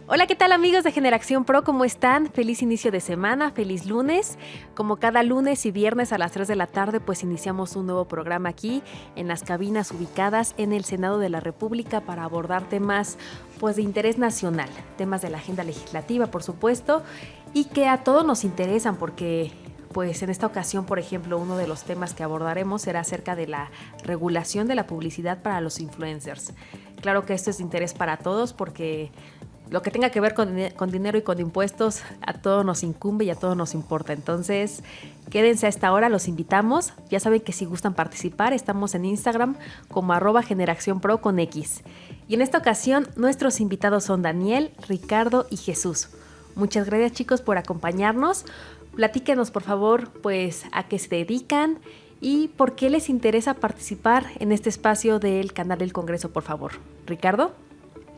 Hola, ¿qué tal amigos de Generación Pro? ¿Cómo están? Feliz inicio de semana, feliz lunes. Como cada lunes y viernes a las 3 de la tarde, pues iniciamos un nuevo programa aquí en las cabinas ubicadas en el Senado de la República para abordar temas pues de interés nacional, temas de la agenda legislativa, por supuesto, y que a todos nos interesan porque pues en esta ocasión, por ejemplo, uno de los temas que abordaremos será acerca de la regulación de la publicidad para los influencers. Claro que esto es de interés para todos porque lo que tenga que ver con dinero y con impuestos a todos nos incumbe y a todos nos importa. Entonces, quédense a esta hora, los invitamos. Ya saben que si gustan participar, estamos en Instagram como @generacionpro con X. Y en esta ocasión, nuestros invitados son Daniel, Ricardo y Jesús. Muchas gracias, chicos, por acompañarnos. Platíquenos, por favor, pues a qué se dedican y por qué les interesa participar en este espacio del canal del Congreso, por favor. Ricardo.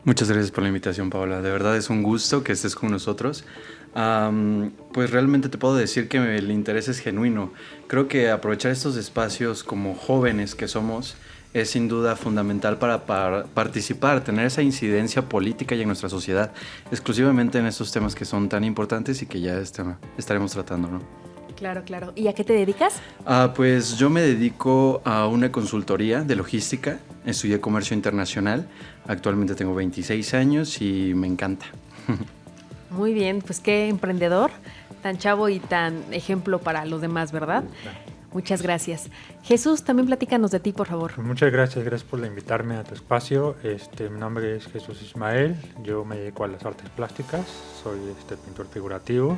Muchas gracias por la invitación, Paola. De verdad es un gusto que estés con nosotros. Pues realmente te puedo decir que el interés es genuino. Creo que aprovechar estos espacios como jóvenes que somos es sin duda fundamental para participar, tener esa incidencia política y en nuestra sociedad, exclusivamente en estos temas que son tan importantes y que ya estaremos tratando, ¿no? Claro, claro. ¿Y a qué te dedicas? Pues yo me dedico a una consultoría de logística, estudié comercio internacional, actualmente tengo 26 años y me encanta. Muy bien, pues qué emprendedor, tan chavo y tan ejemplo para los demás, ¿verdad? Muchas gracias. Jesús, también platícanos de ti, por favor. Muchas gracias por invitarme a tu espacio. Mi nombre es Jesús Ismael, yo me dedico a las artes plásticas, soy pintor figurativo.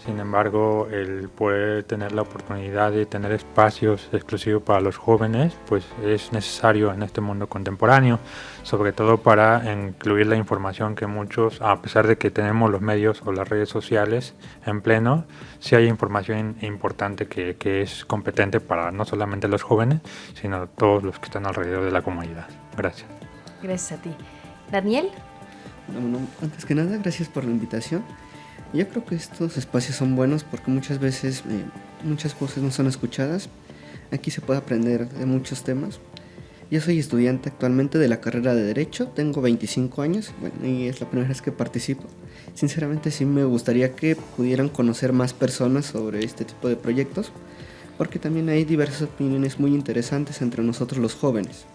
Sin embargo, el poder tener la oportunidad de tener espacios exclusivos para los jóvenes, pues es necesario en este mundo contemporáneo, sobre todo para incluir la información que muchos, a pesar de que tenemos los medios o las redes sociales en pleno, sí hay información importante que es competente para no solamente los jóvenes, sino todos los que están alrededor de la comunidad. Gracias. Gracias a ti. Daniel. Bueno, antes que nada, gracias por la invitación. Yo creo que estos espacios son buenos porque muchas veces muchas voces no son escuchadas. Aquí se puede aprender de muchos temas. Yo soy estudiante actualmente de la carrera de Derecho, tengo 25 años y es la primera vez que participo. Sinceramente sí me gustaría que pudieran conocer más personas sobre este tipo de proyectos porque también hay diversas opiniones muy interesantes entre nosotros los jóvenes.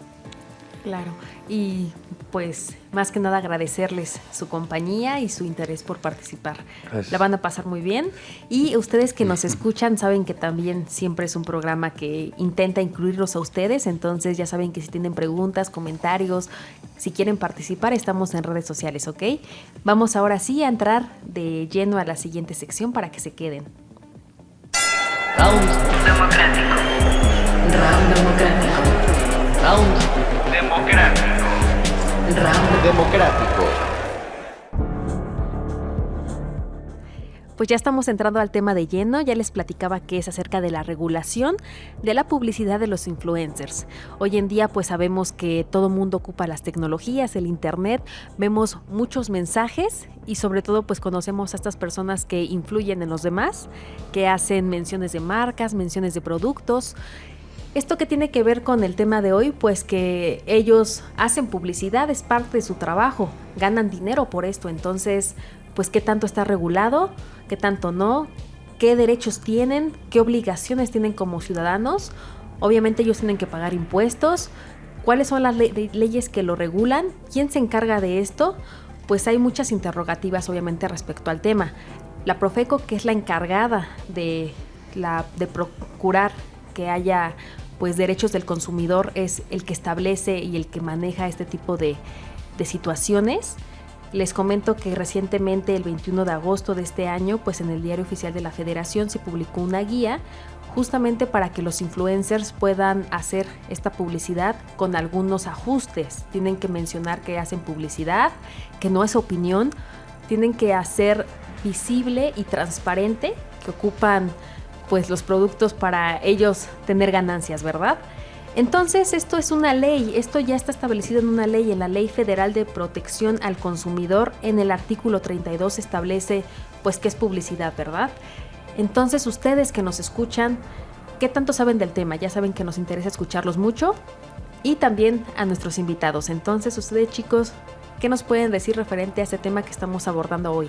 Claro, y pues más que nada agradecerles su compañía y su interés por participar. Gracias. La van a pasar muy bien y ustedes que nos escuchan saben que también siempre es un programa que intenta incluirlos a ustedes, entonces ya saben que si tienen preguntas, comentarios, si quieren participar estamos en redes sociales, ¿ok? Vamos ahora sí a entrar de lleno a la siguiente sección para que se queden. Round democrático. Round democrático. Round democrático. Round democrático. Pues ya estamos entrando al tema de lleno, ya les platicaba que es acerca de la regulación de la publicidad de los influencers. Hoy en día pues sabemos que todo mundo ocupa las tecnologías, el internet, vemos muchos mensajes y sobre todo pues conocemos a estas personas que influyen en los demás, que hacen menciones de marcas, menciones de productos. ¿Esto qué tiene que ver con el tema de hoy? Pues que ellos hacen publicidad, es parte de su trabajo, ganan dinero por esto, entonces, pues qué tanto está regulado, qué tanto no, qué derechos tienen, qué obligaciones tienen como ciudadanos. Obviamente ellos tienen que pagar impuestos, cuáles son las leyes que lo regulan, quién se encarga de esto, pues hay muchas interrogativas obviamente respecto al tema. La Profeco, que es la encargada de procurar que haya pues derechos del consumidor, es el que establece y el que maneja este tipo de situaciones. Les comento que recientemente, el 21 de agosto de este año, pues en el Diario Oficial de la Federación se publicó una guía justamente para que los influencers puedan hacer esta publicidad con algunos ajustes. Tienen que mencionar que hacen publicidad, que no es opinión, tienen que hacer visible y transparente que ocupan pues los productos para ellos tener ganancias, ¿verdad? Entonces esto es una ley, esto ya está establecido en una ley, en la Ley Federal de Protección al Consumidor, en el artículo 32 establece pues qué es publicidad, ¿verdad? Entonces ustedes que nos escuchan, ¿qué tanto saben del tema? Ya saben que nos interesa escucharlos mucho y también a nuestros invitados. Entonces ustedes chicos, ¿Qué nos pueden decir referente a este tema que estamos abordando hoy?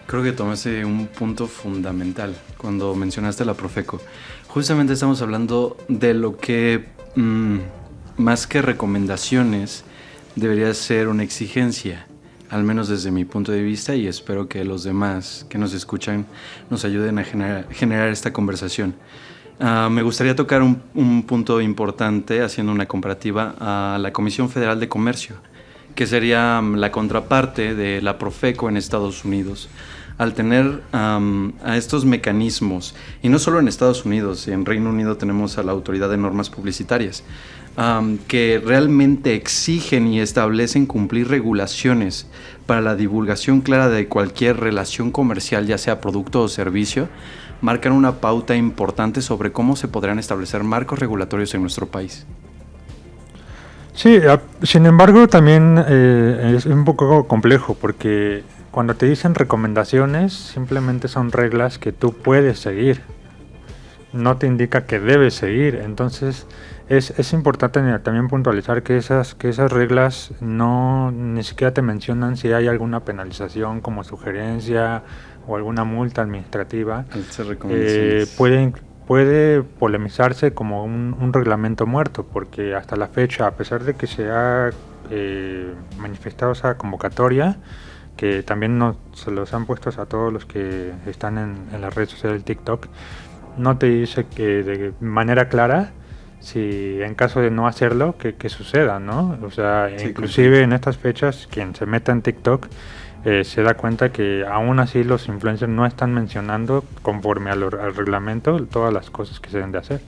Creo que tomaste un punto fundamental cuando mencionaste la Profeco. Justamente estamos hablando de lo que, más que recomendaciones, debería ser una exigencia, al menos desde mi punto de vista, y espero que los demás que nos escuchan nos ayuden a generar esta conversación. Me gustaría tocar un punto importante haciendo una comparativa a la Comisión Federal de Comercio, que sería la contraparte de la Profeco en Estados Unidos. Al tener a estos mecanismos, y no solo en Estados Unidos, en Reino Unido tenemos a la Autoridad de Normas Publicitarias, que realmente exigen y establecen cumplir regulaciones para la divulgación clara de cualquier relación comercial, ya sea producto o servicio, marcan una pauta importante sobre cómo se podrán establecer marcos regulatorios en nuestro país. Sí, sin embargo también es un poco complejo porque cuando te dicen recomendaciones simplemente son reglas que tú puedes seguir, no te indica que debes seguir. Entonces es importante también puntualizar que esas reglas ni siquiera te mencionan si hay alguna penalización como sugerencia o alguna multa administrativa. Puede polemizarse como un reglamento muerto, porque hasta la fecha, a pesar de que se ha manifestado esa convocatoria, que también se los han puesto a todos los que están en las redes sociales del TikTok, no te dice que de manera clara si en caso de no hacerlo, que suceda, ¿no? O sea, sí, inclusive en estas fechas, quien se meta en TikTok se da cuenta que aún así los influencers no están mencionando conforme al reglamento todas las cosas que se deben de hacer.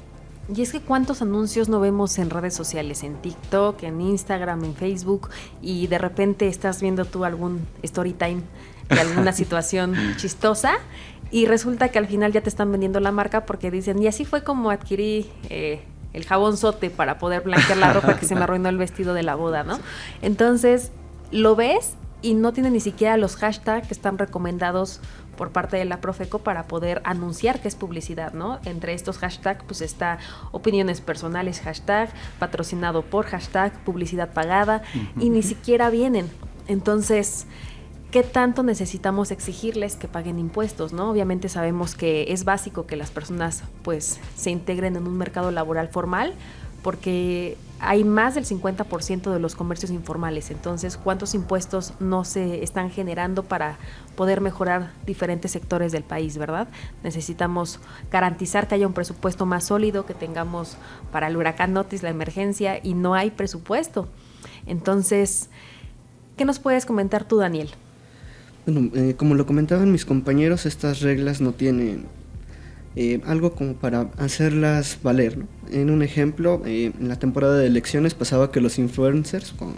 Y es que cuántos anuncios no vemos en redes sociales, en TikTok, en Instagram, en Facebook, y de repente estás viendo tú algún story time de alguna situación chistosa y resulta que al final ya te están vendiendo la marca porque dicen, y así fue como adquirí el jabón Sote para poder blanquear la ropa que se me arruinó el vestido de la boda, ¿no? Entonces, lo ves y no tiene ni siquiera los hashtags que están recomendados por parte de la Profeco para poder anunciar que es publicidad, ¿no? Entre estos hashtags pues está opiniones personales, hashtag, patrocinado por hashtag, publicidad pagada, y ni siquiera vienen. Entonces, ¿qué tanto necesitamos exigirles que paguen impuestos, ¿no? Obviamente sabemos que es básico que las personas pues se integren en un mercado laboral formal, porque hay más del 50% de los comercios informales. Entonces, ¿cuántos impuestos no se están generando para poder mejorar diferentes sectores del país, verdad? Necesitamos garantizar que haya un presupuesto más sólido, que tengamos para el huracán Otis, la emergencia, y no hay presupuesto. Entonces, ¿qué nos puedes comentar tú, Daniel? Bueno, como lo comentaban mis compañeros, estas reglas no tienen algo como para hacerlas valer, ¿no? En un ejemplo, en la temporada de elecciones pasaba que los influencers, con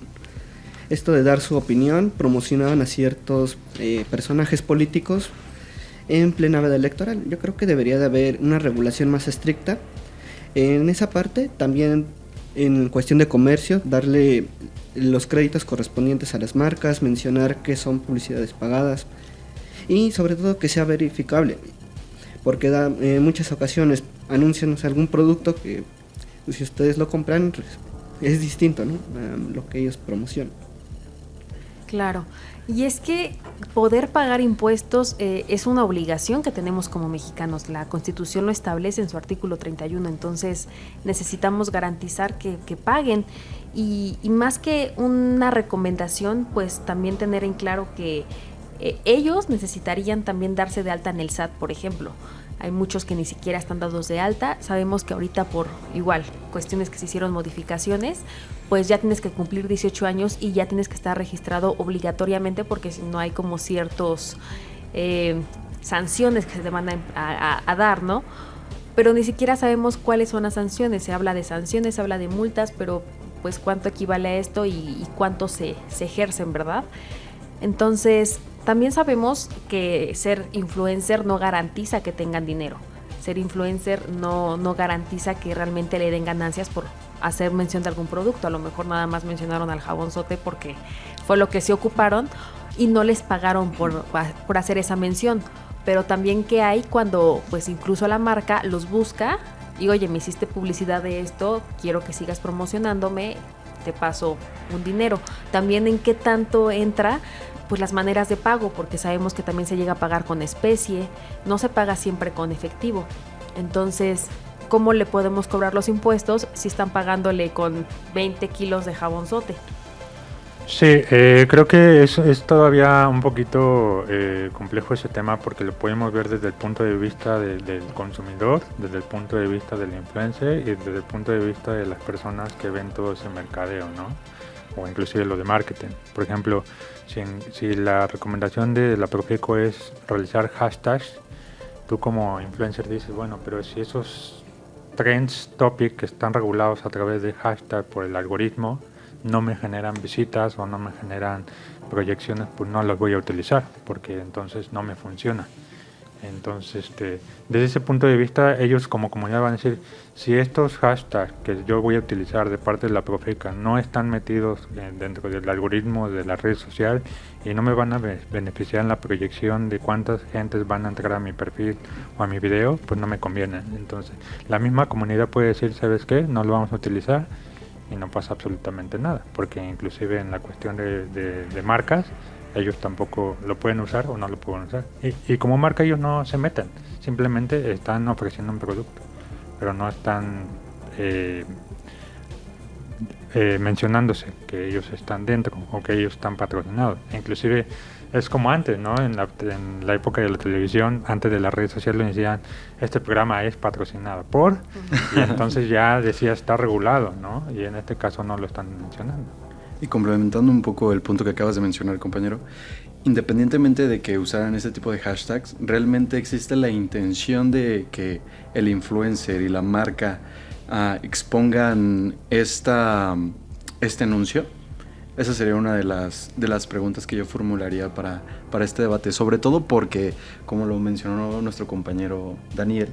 esto de dar su opinión, promocionaban a ciertos personajes políticos en plena veda electoral. Yo creo que debería de haber una regulación más estricta en esa parte. También en cuestión de comercio, darle los créditos correspondientes a las marcas, mencionar que son publicidades pagadas y sobre todo que sea verificable, porque en muchas ocasiones anuncian algún producto que si ustedes lo compran es distinto, ¿no?, a lo que ellos promocionan. Claro, y es que poder pagar impuestos es una obligación que tenemos como mexicanos. La Constitución lo establece en su artículo 31, entonces necesitamos garantizar que paguen y más que una recomendación, pues también tener en claro que ellos necesitarían también darse de alta en el SAT, por ejemplo. Hay muchos que ni siquiera están dados de alta. Sabemos que ahorita por igual cuestiones que se hicieron modificaciones, pues ya tienes que cumplir 18 años y ya tienes que estar registrado obligatoriamente, porque si no hay como ciertos sanciones que se te van a dar, ¿no? Pero ni siquiera sabemos cuáles son las sanciones. Se habla de sanciones, se habla de multas, pero pues cuánto equivale a esto y cuánto se ejercen, ¿verdad? Entonces, también sabemos que ser influencer no garantiza que tengan dinero. Ser influencer no garantiza que realmente le den ganancias por hacer mención de algún producto. A lo mejor nada más mencionaron al jabón Sote porque fue lo que se ocuparon y no les pagaron por hacer esa mención. Pero también que hay cuando pues incluso la marca los busca y oye, me hiciste publicidad de esto, quiero que sigas promocionándome te paso un dinero. También en qué tanto entra pues las maneras de pago, porque sabemos que también se llega a pagar con especie, no se paga siempre con efectivo. Entonces, ¿cómo le podemos cobrar los impuestos si están pagándole con 20 kilos de jabonzote? Sí, creo que es todavía un poquito complejo ese tema porque lo podemos ver desde el punto de vista del consumidor, desde el punto de vista del influencer y desde el punto de vista de las personas que ven todo ese mercadeo, ¿no? O inclusive lo de marketing. Por ejemplo, si la recomendación de la Profeco es realizar hashtags, tú como influencer dices, bueno, pero si esos trends, topic que están regulados a través de hashtag por el algoritmo, no me generan visitas o no me generan proyecciones, pues no las voy a utilizar porque entonces no me funciona. Entonces, desde ese punto de vista, ellos como comunidad van a decir, si estos hashtags que yo voy a utilizar de parte de la Profeca no están metidos dentro del algoritmo de la red social y no me van a beneficiar en la proyección de cuántas gentes van a entrar a mi perfil o a mi video, pues no me conviene. Entonces, la misma comunidad puede decir, ¿sabes qué? No lo vamos a utilizar y no pasa absolutamente nada, porque inclusive en la cuestión de marcas, ellos tampoco lo pueden usar o no lo pueden usar. Y como marca ellos no se meten, simplemente están ofreciendo un producto, pero no están mencionándose que ellos están dentro o que ellos están patrocinados. Inclusive es como antes, ¿no? En la época de la televisión, antes de las redes sociales, decían, este programa es patrocinado por, y entonces ya decía está regulado, ¿no? Y en este caso no lo están mencionando. Y complementando un poco el punto que acabas de mencionar, compañero, independientemente de que usaran este tipo de hashtags, realmente existe la intención de que el influencer y la marca expongan este anuncio. Esa sería una de las preguntas que yo formularía para este debate, sobre todo porque, como lo mencionó nuestro compañero Daniel,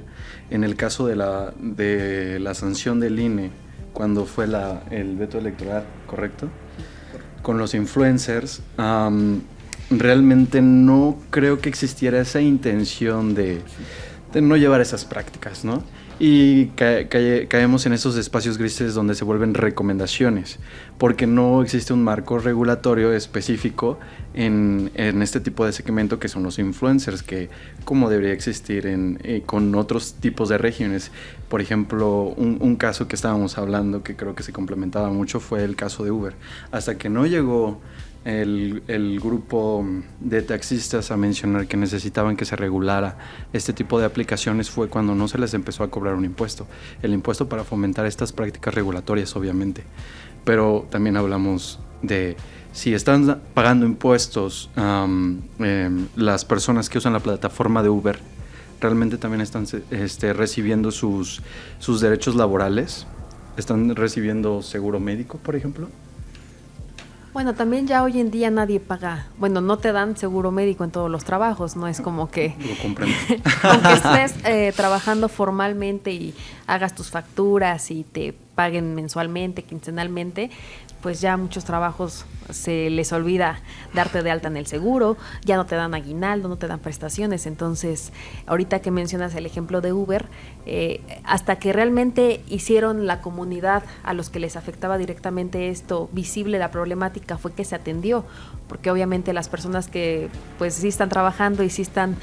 en el caso de la sanción del INE, cuando fue el veto electoral, ¿correcto? Con los influencers, realmente no creo que existiera esa intención de no llevar esas prácticas, ¿no? Y caemos en esos espacios grises donde se vuelven recomendaciones, porque no existe un marco regulatorio específico en este tipo de segmento que son los influencers, que como debería existir con otros tipos de regímenes. Por ejemplo, un caso que estábamos hablando que creo que se complementaba mucho fue el caso de Uber. Hasta que no llegó el grupo de taxistas a mencionar que necesitaban que se regulara este tipo de aplicaciones, fue cuando no se les empezó a cobrar un impuesto. El impuesto para fomentar estas prácticas regulatorias, obviamente. Pero también hablamos de si están pagando impuestos las personas que usan la plataforma de Uber, realmente también están recibiendo sus derechos laborales, están recibiendo seguro médico, por ejemplo. Bueno, también ya hoy en día nadie paga, bueno, no te dan seguro médico en todos los trabajos, no es como que Lo comprendo. aunque estés trabajando formalmente y hagas tus facturas y te paguen mensualmente, quincenalmente, pues ya muchos trabajos se les olvida darte de alta en el seguro, ya no te dan aguinaldo, no te dan prestaciones. Entonces, ahorita que mencionas el ejemplo de Uber, hasta que realmente hicieron la comunidad a los que les afectaba directamente esto visible, la problemática, fue que se atendió, porque obviamente las personas que pues sí están trabajando y sí están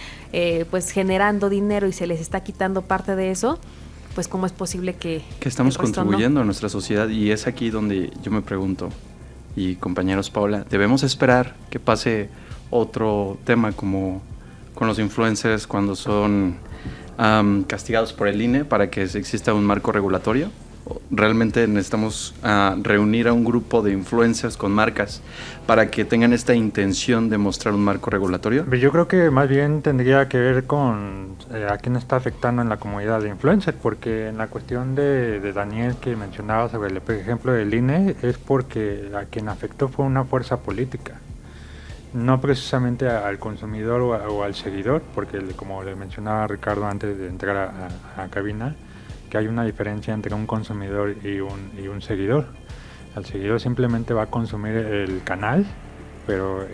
pues generando dinero y se les está quitando parte de eso, pues cómo es posible que estamos el resto contribuyendo no. a nuestra sociedad. Y es aquí donde yo me pregunto, y compañeros, Paula, ¿debemos esperar que pase otro tema como con los influencers cuando son castigados por el INE para que exista un marco regulatorio? ¿Realmente necesitamos reunir a un grupo de influencers con marcas para que tengan esta intención de mostrar un marco regulatorio? Yo creo que más bien tendría que ver con a quién está afectando en la comunidad de influencers, porque en la cuestión de Daniel que mencionaba sobre el ejemplo del INE, es porque a quien afectó fue una fuerza política, no precisamente al consumidor o al seguidor, porque como le mencionaba Ricardo antes de entrar a cabina, que hay una diferencia entre un consumidor y un seguidor. El seguidor simplemente va a consumir el canal, pero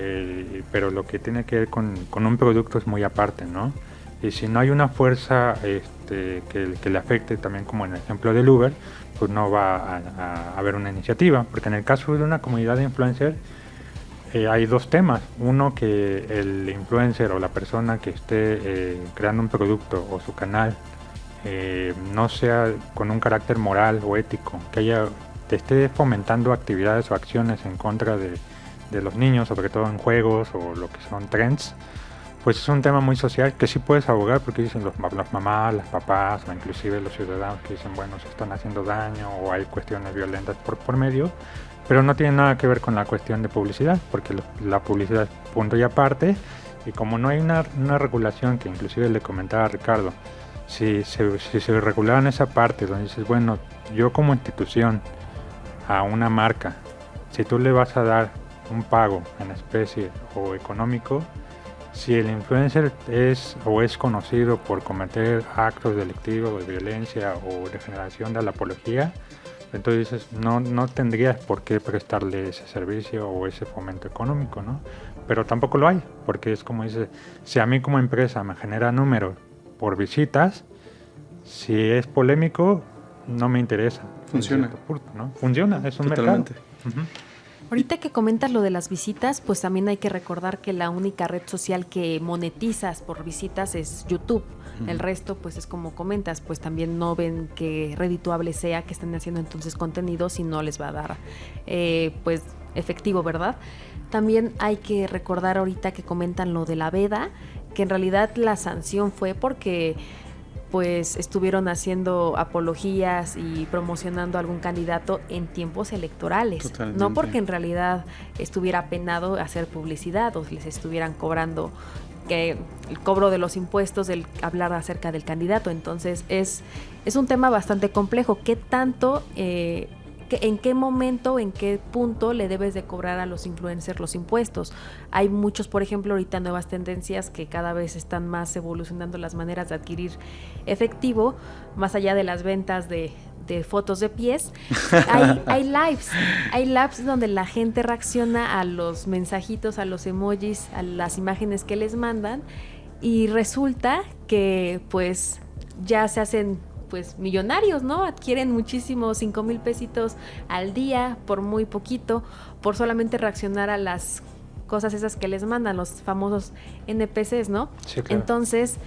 lo que tiene que ver con un producto es muy aparte, ¿no? Y si no hay una fuerza que le afecte también, como en el ejemplo del Uber, pues no va a haber una iniciativa, porque en el caso de una comunidad de influencers hay dos temas. Uno, que el influencer o la persona que esté creando un producto o su canal no sea con un carácter moral o ético, que esté fomentando actividades o acciones en contra de los niños, sobre todo en juegos o lo que son trends, pues es un tema muy social que sí puedes abogar, porque dicen las mamás, las papás o inclusive los ciudadanos que dicen, bueno, se están haciendo daño o hay cuestiones violentas por medio, pero no tiene nada que ver con la cuestión de publicidad, porque la publicidad es punto y aparte, y como no hay una regulación, que inclusive le comentaba a Ricardo, si se regularan esa parte donde dices, bueno, yo como institución a una marca, si tú le vas a dar un pago en especie o económico, si el influencer es conocido por cometer actos delictivos de violencia o de generación de la apología, entonces dices, no tendrías por qué prestarle ese servicio o ese fomento económico, ¿no? Pero tampoco lo hay, porque es como dice, si a mí como empresa me genera números por visitas, si es polémico, no me interesa. Funciona. ¿No? Funciona, es un Totalmente. mercado. Ahorita que comentas lo de las visitas, pues también hay que recordar que la única red social que monetizas por visitas es YouTube. El resto, pues es como comentas, pues también no ven que redituable sea que estén haciendo entonces contenido si no les va a dar pues efectivo, ¿verdad? También hay que recordar ahorita que comentan lo de la veda, que en realidad la sanción fue porque pues estuvieron haciendo apologías y promocionando a algún candidato en tiempos electorales. Totalmente. No porque en realidad estuviera penado hacer publicidad o les estuvieran cobrando que el cobro de los impuestos del hablar acerca del candidato. Entonces es un tema bastante complejo. ¿Qué tanto, en qué momento, en qué punto le debes de cobrar a los influencers los impuestos? Hay muchos, por ejemplo, ahorita nuevas tendencias que cada vez están más evolucionando las maneras de adquirir efectivo, más allá de las ventas de fotos de pies. Hay lives donde la gente reacciona a los mensajitos, a los emojis, a las imágenes que les mandan, y resulta que pues ya se hacen pues millonarios, ¿no? Adquieren muchísimos 5,000 pesitos al día por muy poquito, por solamente reaccionar a las cosas esas que les mandan, los famosos NPCs, ¿no? Sí, claro. Entonces,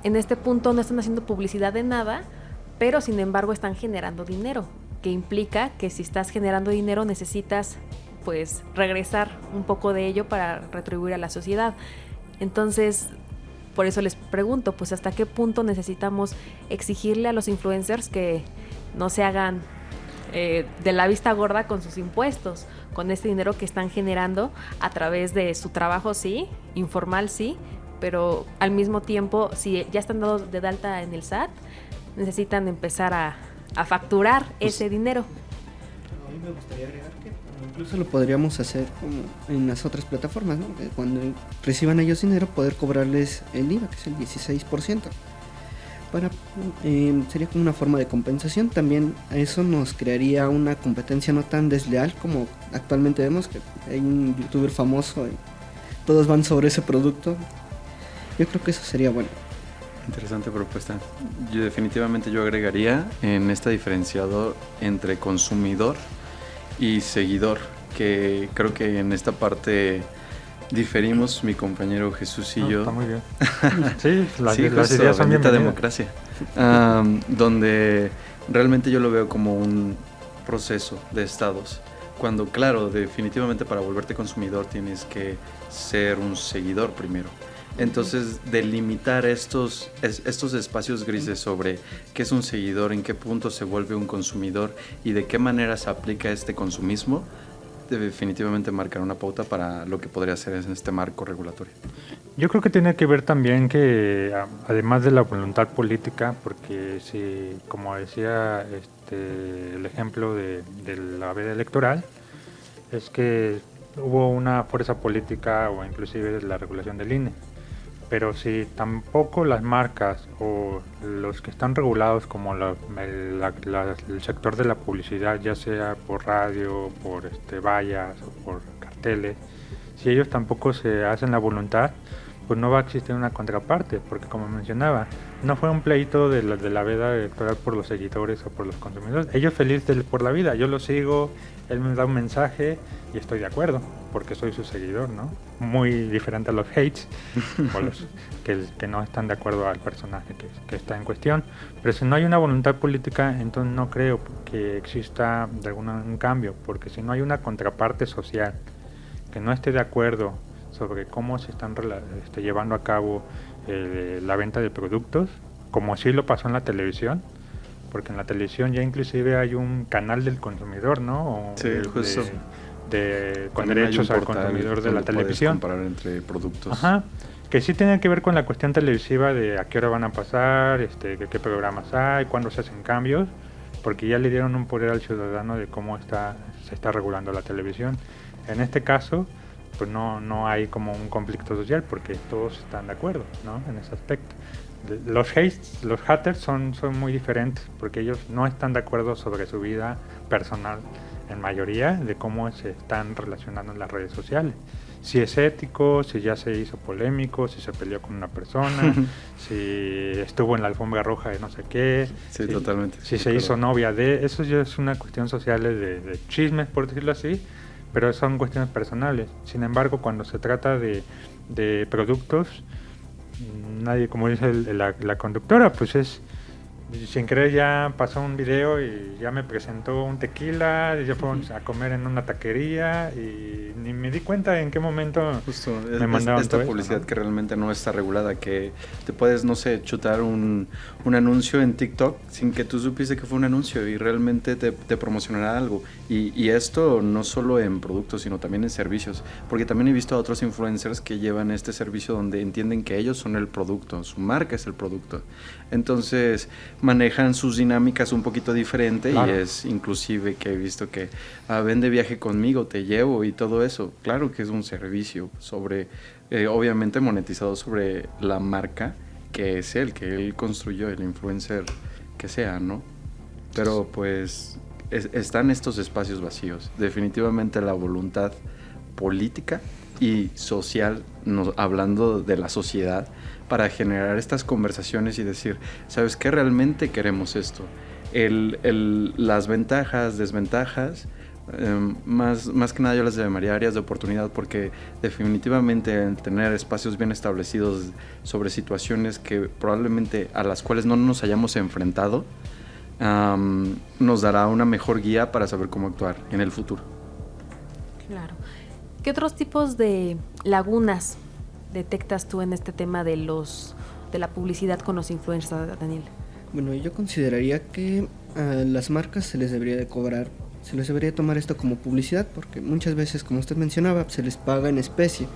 en este punto no están haciendo publicidad de nada, pero sin embargo están generando dinero, que implica que si estás generando dinero necesitas pues regresar un poco de ello para retribuir a la sociedad. Entonces, por eso les pregunto, pues hasta qué punto necesitamos exigirle a los influencers que no se hagan de la vista gorda con sus impuestos, con este dinero que están generando a través de su trabajo, sí, informal, sí, pero al mismo tiempo, si ya están dados de alta en el SAT, necesitan empezar a facturar ese dinero. A mí me gustaría agregar que incluso lo podríamos hacer como en las otras plataformas, ¿no? Que cuando reciban ellos dinero, poder cobrarles el IVA, que es el 16%. Sería como una forma de compensación. También eso nos crearía una competencia no tan desleal como actualmente vemos, que hay un youtuber famoso y todos van sobre ese producto. Yo creo que eso sería bueno. Interesante propuesta. Definitivamente yo agregaría en este diferenciador entre consumidor y seguidor, que creo que en esta parte diferimos mi compañero Jesús y yo. Está muy bien. Sí, las justo, ideas son bendita bienvenidas. democracia. Donde realmente yo lo veo como un proceso de estados. Cuando, claro, definitivamente para volverte consumidor tienes que ser un seguidor primero. Entonces, delimitar estos espacios grises sobre qué es un seguidor, en qué punto se vuelve un consumidor y de qué manera se aplica este consumismo, definitivamente marcar una pauta para lo que podría ser en este marco regulatorio. Yo creo que tiene que ver también que, además de la voluntad política, porque si, como decía el ejemplo de la veda electoral, es que hubo una fuerza política o inclusive la regulación del INE. Pero si tampoco las marcas o los que están regulados como el sector de la publicidad, ya sea por radio, por vallas o por carteles, si ellos tampoco se hacen la voluntad, pues no va a existir una contraparte, porque como mencionaba, no fue un pleito de la veda electoral por los seguidores o por los consumidores. Ellos felices por la vida, yo lo sigo, él me da un mensaje y estoy de acuerdo, porque soy su seguidor, ¿no? Muy diferente a los hates, o los que no están de acuerdo al personaje que está en cuestión. Pero si no hay una voluntad política, entonces no creo que exista de un cambio, porque si no hay una contraparte social que no esté de acuerdo sobre cómo se están llevando a cabo la venta de productos, como sí lo pasó en la televisión, porque en la televisión ya inclusive hay un canal del consumidor, ¿no? Sí, justo. Con derechos al consumidor de la televisión. Comparar entre productos. Ajá, que sí tiene que ver con la cuestión televisiva de a qué hora van a pasar, qué programas hay, cuándo se hacen cambios, porque ya le dieron un poder al ciudadano de cómo se está regulando la televisión. En este caso, pues no hay como un conflicto social porque todos están de acuerdo, ¿no? En ese aspecto. Los haters son muy diferentes porque ellos no están de acuerdo sobre su vida personal en mayoría de cómo se están relacionando en las redes sociales. Si es ético, si ya se hizo polémico, si se peleó con una persona, si estuvo en la alfombra roja de no sé qué. Sí, totalmente. Si se hizo novia de... Eso ya es una cuestión social de chismes, por decirlo así, pero son cuestiones personales. Sin embargo, cuando se trata de productos, nadie, como dice la conductora, pues es... Sin querer ya pasó un video y ya me presentó un tequila, y ya fuimos a comer en una taquería y ni me di cuenta en qué momento justo me mandaron esta todo publicidad, eso, ¿no? que realmente no está regulada, que te puedes, no sé, chutar un anuncio en TikTok sin que tú supiste que fue un anuncio y realmente te promocionará algo. Y esto no solo en productos, sino también en servicios, porque también he visto a otros influencers que llevan este servicio donde entienden que ellos son el producto, su marca es el producto. Entonces manejan sus dinámicas un poquito diferente. Claro. Y es inclusive que he visto que ven de viaje conmigo, te llevo y todo eso. Claro que es un servicio sobre, obviamente monetizado sobre la marca que es él, que él construyó, el influencer que sea, ¿no? Pero pues están estos espacios vacíos. Definitivamente la voluntad política y social, hablando de la sociedad, para generar estas conversaciones y decir, ¿sabes qué? Realmente queremos esto. Las ventajas, desventajas, más que nada yo las llamaría áreas de oportunidad, porque definitivamente el tener espacios bien establecidos sobre situaciones que probablemente a las cuales no nos hayamos enfrentado, nos dará una mejor guía para saber cómo actuar en el futuro. Claro. ¿Qué otros tipos de lagunas detectas tú en este tema de la publicidad con los influencers, Daniel? Bueno, yo consideraría que a las marcas se les debería de cobrar, se les debería tomar esto como publicidad, porque muchas veces, como usted mencionaba, se les paga en especie,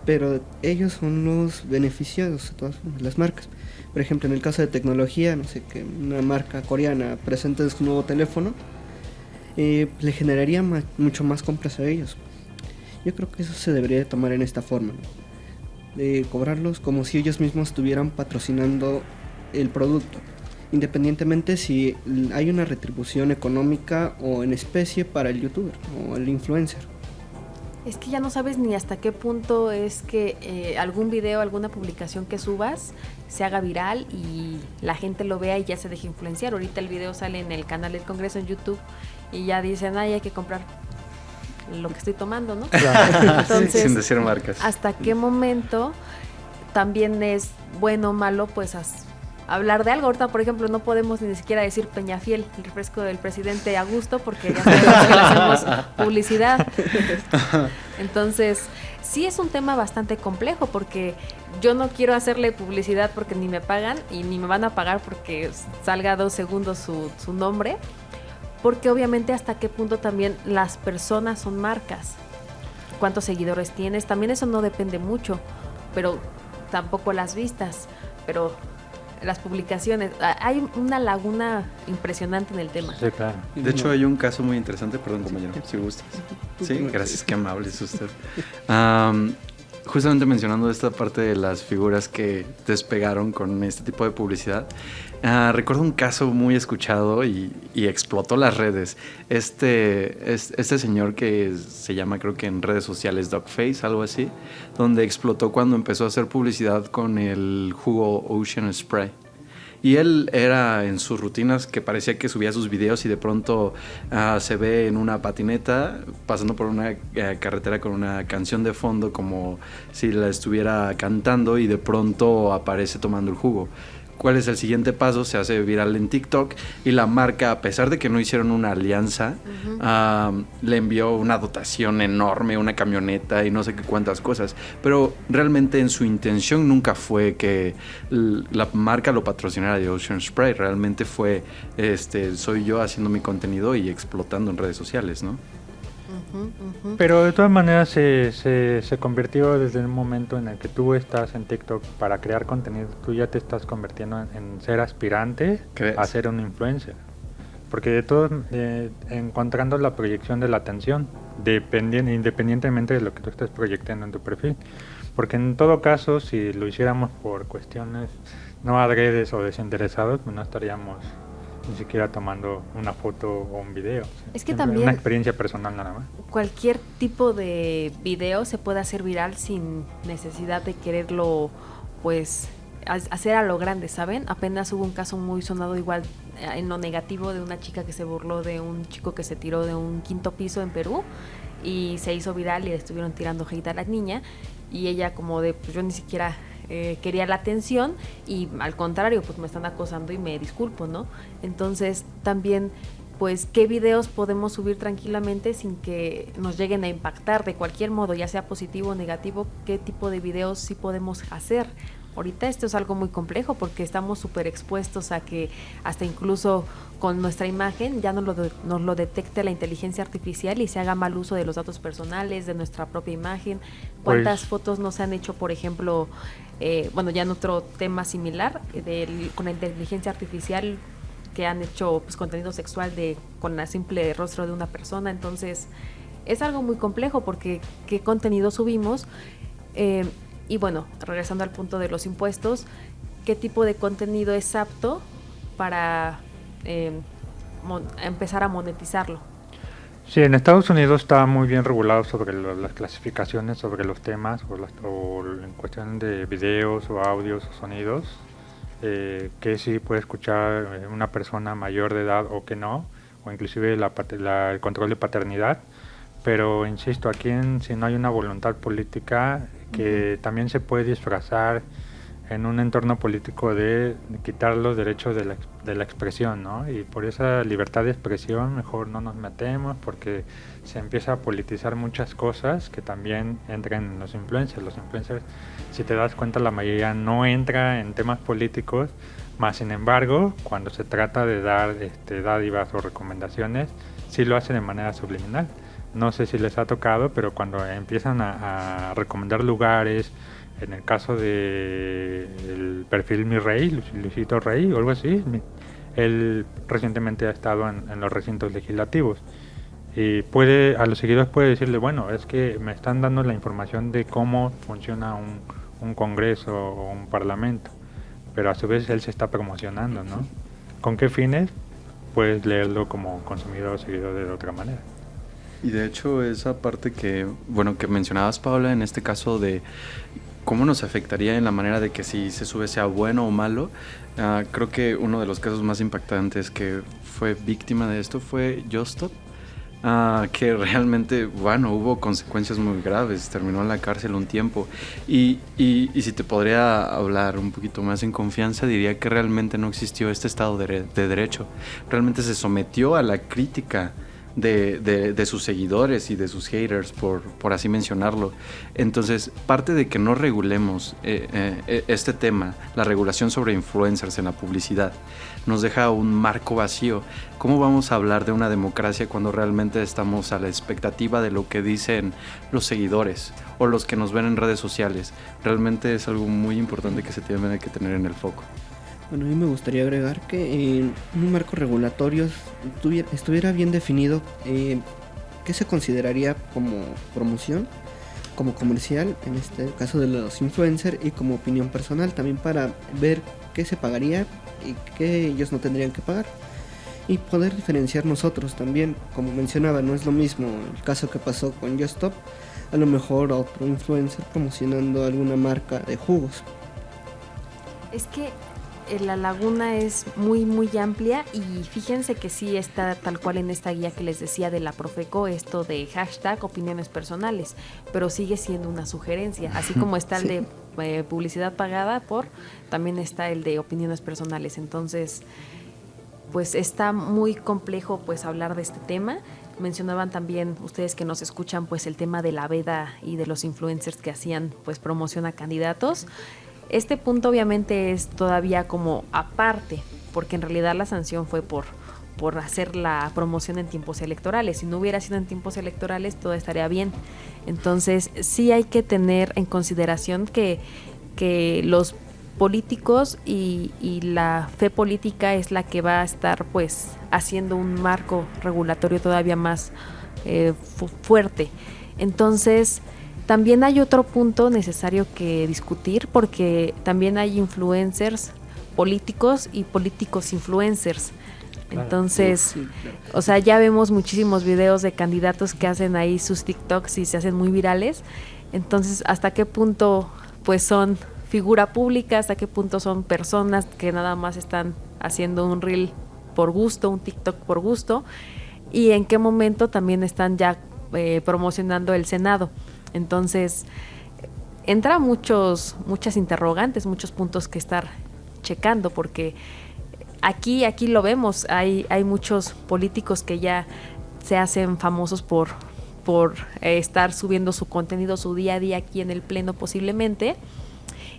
pero ellos son los beneficiados de todas formas, las marcas. Por ejemplo, en el caso de tecnología, no sé, que una marca coreana presente su nuevo teléfono, le generaría mucho más compras a ellos. Yo creo que eso se debería de tomar en esta forma, ¿no? De cobrarlos como si ellos mismos estuvieran patrocinando el producto, independientemente si hay una retribución económica o en especie para el youtuber o el influencer. Es que ya no sabes ni hasta qué punto es que algún video, alguna publicación que subas se haga viral y la gente lo vea y ya se deje influenciar. Ahorita el video sale en el canal del Congreso en YouTube y ya dicen, hay que comprar lo que estoy tomando, ¿no? Claro. Entonces, sin decir marcas. ¿Hasta qué momento también es bueno o malo pues hablar de algo? Ahorita, por ejemplo, no podemos ni siquiera decir Peñafiel, el refresco del presidente a gusto, porque ya sabemos que le hacemos publicidad. Entonces, sí es un tema bastante complejo, porque yo no quiero hacerle publicidad porque ni me pagan y ni me van a pagar porque salga 2 segundos su nombre. Porque obviamente hasta qué punto también las personas son marcas. ¿Cuántos seguidores tienes? También eso no depende mucho, pero tampoco las vistas, pero las publicaciones. Hay una laguna impresionante en el tema. Sí, claro. De hecho, hay un caso muy interesante, perdón, compañero, si gustas. Sí, gracias, qué amable es usted. justamente mencionando esta parte de las figuras que despegaron con este tipo de publicidad, recuerdo un caso muy escuchado y explotó las redes. Este señor que se llama, creo que en redes sociales, Dogface, algo así, donde explotó cuando empezó a hacer publicidad con el jugo Ocean Spray. Y él era en sus rutinas que parecía que subía sus videos y de pronto se ve en una patineta pasando por una carretera con una canción de fondo como si la estuviera cantando y de pronto aparece tomando el jugo. ¿Cuál es el siguiente paso? Se hace viral en TikTok y la marca, a pesar de que no hicieron una alianza, le envió una dotación enorme, una camioneta y no sé qué cuántas cosas. Pero realmente en su intención nunca fue que la marca lo patrocinara de Ocean Spray. Realmente fue, soy yo haciendo mi contenido y explotando en redes sociales, ¿no? Pero de todas maneras se convirtió desde el momento en el que tú estás en TikTok para crear contenido, tú ya te estás convirtiendo en ser aspirante a ser un influencer. Porque de todo, encontrando la proyección de la atención, independientemente de lo que tú estés proyectando en tu perfil. Porque en todo caso, si lo hiciéramos por cuestiones no adredes o desinteresados, pues no estaríamos ni siquiera tomando una foto o un video. Es que también una experiencia personal nada más. Cualquier tipo de video se puede hacer viral sin necesidad de quererlo, pues, hacer a lo grande, ¿saben? Apenas hubo un caso muy sonado igual en lo negativo de una chica que se burló de un chico que se tiró de un 5º piso en Perú y se hizo viral y le estuvieron tirando hate a la niña y ella como de, pues yo ni siquiera quería la atención y al contrario, pues me están acosando y me disculpo, ¿no? Entonces también, pues, ¿qué videos podemos subir tranquilamente sin que nos lleguen a impactar de cualquier modo, ya sea positivo o negativo? ¿Qué tipo de videos sí podemos hacer? Ahorita esto es algo muy complejo porque estamos súper expuestos a que hasta incluso con nuestra imagen ya nos lo detecte la inteligencia artificial y se haga mal uso de los datos personales, de nuestra propia imagen. ¿Cuántas fotos no se han hecho, por ejemplo, bueno, ya en otro tema similar, con la inteligencia artificial que han hecho pues contenido sexual con el simple rostro de una persona? Entonces es algo muy complejo porque qué contenido subimos. Y bueno, regresando al punto de los impuestos, ¿qué tipo de contenido es apto para empezar a monetizarlo? Sí, en Estados Unidos está muy bien regulado sobre las clasificaciones, sobre los temas o en cuestión de videos o audios o sonidos, que sí puede escuchar una persona mayor de edad o que no, o inclusive el control de paternidad. Pero insisto, aquí si no hay una voluntad política que también se puede disfrazar en un entorno político de quitar los derechos de la expresión, ¿no? Y por esa libertad de expresión mejor no nos metemos porque se empieza a politizar muchas cosas que también entran en los influencers. Los influencers, si te das cuenta, la mayoría no entra en temas políticos, más sin embargo, cuando se trata de dar dádivas o recomendaciones, sí lo hace de manera subliminal. No sé si les ha tocado, pero cuando empiezan a recomendar lugares, en el caso de el perfil Mi Rey, Luisito Rey o algo así, él recientemente ha estado en los recintos legislativos y a los seguidores puede decirle, bueno, es que me están dando la información de cómo funciona un congreso o un parlamento, pero a su vez él se está promocionando, ¿no? ¿Con qué fines? Puedes leerlo como consumidor o seguidor de otra manera. Y de hecho esa parte que mencionabas, Paula, en este caso de cómo nos afectaría en la manera de que si se sube sea bueno o malo, creo que uno de los casos más impactantes que fue víctima de esto fue Justop, que realmente, hubo consecuencias muy graves, terminó en la cárcel un tiempo y si te podría hablar un poquito más en confianza, diría que realmente no existió este Estado de Derecho, realmente se sometió a la crítica de sus seguidores y de sus haters, por así mencionarlo. Entonces, parte de que no regulemos este tema, la regulación sobre influencers en la publicidad, nos deja un marco vacío. ¿Cómo vamos a hablar de una democracia cuando realmente estamos a la expectativa de lo que dicen los seguidores o los que nos ven en redes sociales? Realmente es algo muy importante que se tiene que tener en el foco. Bueno, a mí me gustaría agregar que en un marco regulatorio estuviera bien definido qué se consideraría como promoción, como comercial, en este caso de los influencers, y como opinión personal también para ver qué se pagaría y qué ellos no tendrían que pagar. Y poder diferenciar nosotros también, como mencionaba, no es lo mismo el caso que pasó con Just Stop, a lo mejor a otro influencer promocionando alguna marca de jugos. Es que la laguna es muy muy amplia y fíjense que sí está tal cual en esta guía que les decía de la Profeco, esto de hashtag opiniones personales, pero sigue siendo una sugerencia, así como está el Sí. de publicidad pagada también está el de opiniones personales. Entonces pues está muy complejo pues hablar de este tema. Mencionaban también ustedes que nos escuchan pues el tema de la veda y de los influencers que hacían pues promoción a candidatos. Este punto obviamente es todavía como aparte, porque en realidad la sanción fue por hacer la promoción en tiempos electorales. Si no hubiera sido en tiempos electorales, todo estaría bien. Entonces, sí hay que tener en consideración que los políticos y la fe política es la que va a estar pues haciendo un marco regulatorio todavía más fuerte. Entonces, también hay otro punto necesario que discutir, porque también hay influencers políticos y políticos influencers. Claro. Entonces, Sí, claro. o sea, ya vemos muchísimos videos de candidatos que hacen ahí sus TikToks y se hacen muy virales. Entonces, ¿hasta qué punto pues son figura pública? ¿Hasta qué punto son personas que nada más están haciendo un reel por gusto, un TikTok por gusto? ¿Y en qué momento también están ya promocionando el Senado? Entonces, entra muchas interrogantes, muchos puntos que estar checando, porque aquí lo vemos, hay muchos políticos que ya se hacen famosos por estar subiendo su contenido, su día a día aquí en el pleno posiblemente,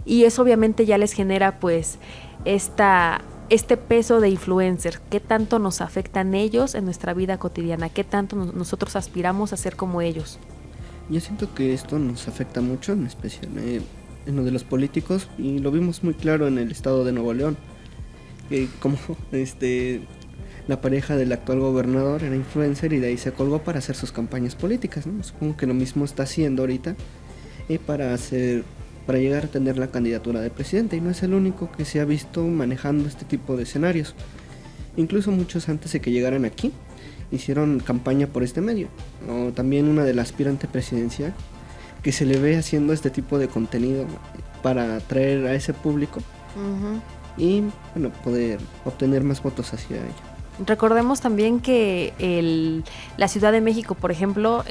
y eso obviamente ya les genera pues este peso de influencer. ¿Qué tanto nos afectan ellos en nuestra vida cotidiana? ¿Qué tanto nosotros aspiramos a ser como ellos? Yo siento que esto nos afecta mucho, en especial en lo de los políticos, y lo vimos muy claro en el estado de Nuevo León, que como la pareja del actual gobernador era influencer y de ahí se colgó para hacer sus campañas políticas, ¿no? Supongo que lo mismo está haciendo ahorita para llegar a tener la candidatura de presidente, y no es el único que se ha visto manejando este tipo de escenarios. Incluso muchos antes de que llegaran aquí hicieron campaña por este medio, o también una de la aspirante presidencial que se le ve haciendo este tipo de contenido para atraer a ese público y bueno, poder obtener más votos hacia ella. Recordemos también que la Ciudad de México, por ejemplo,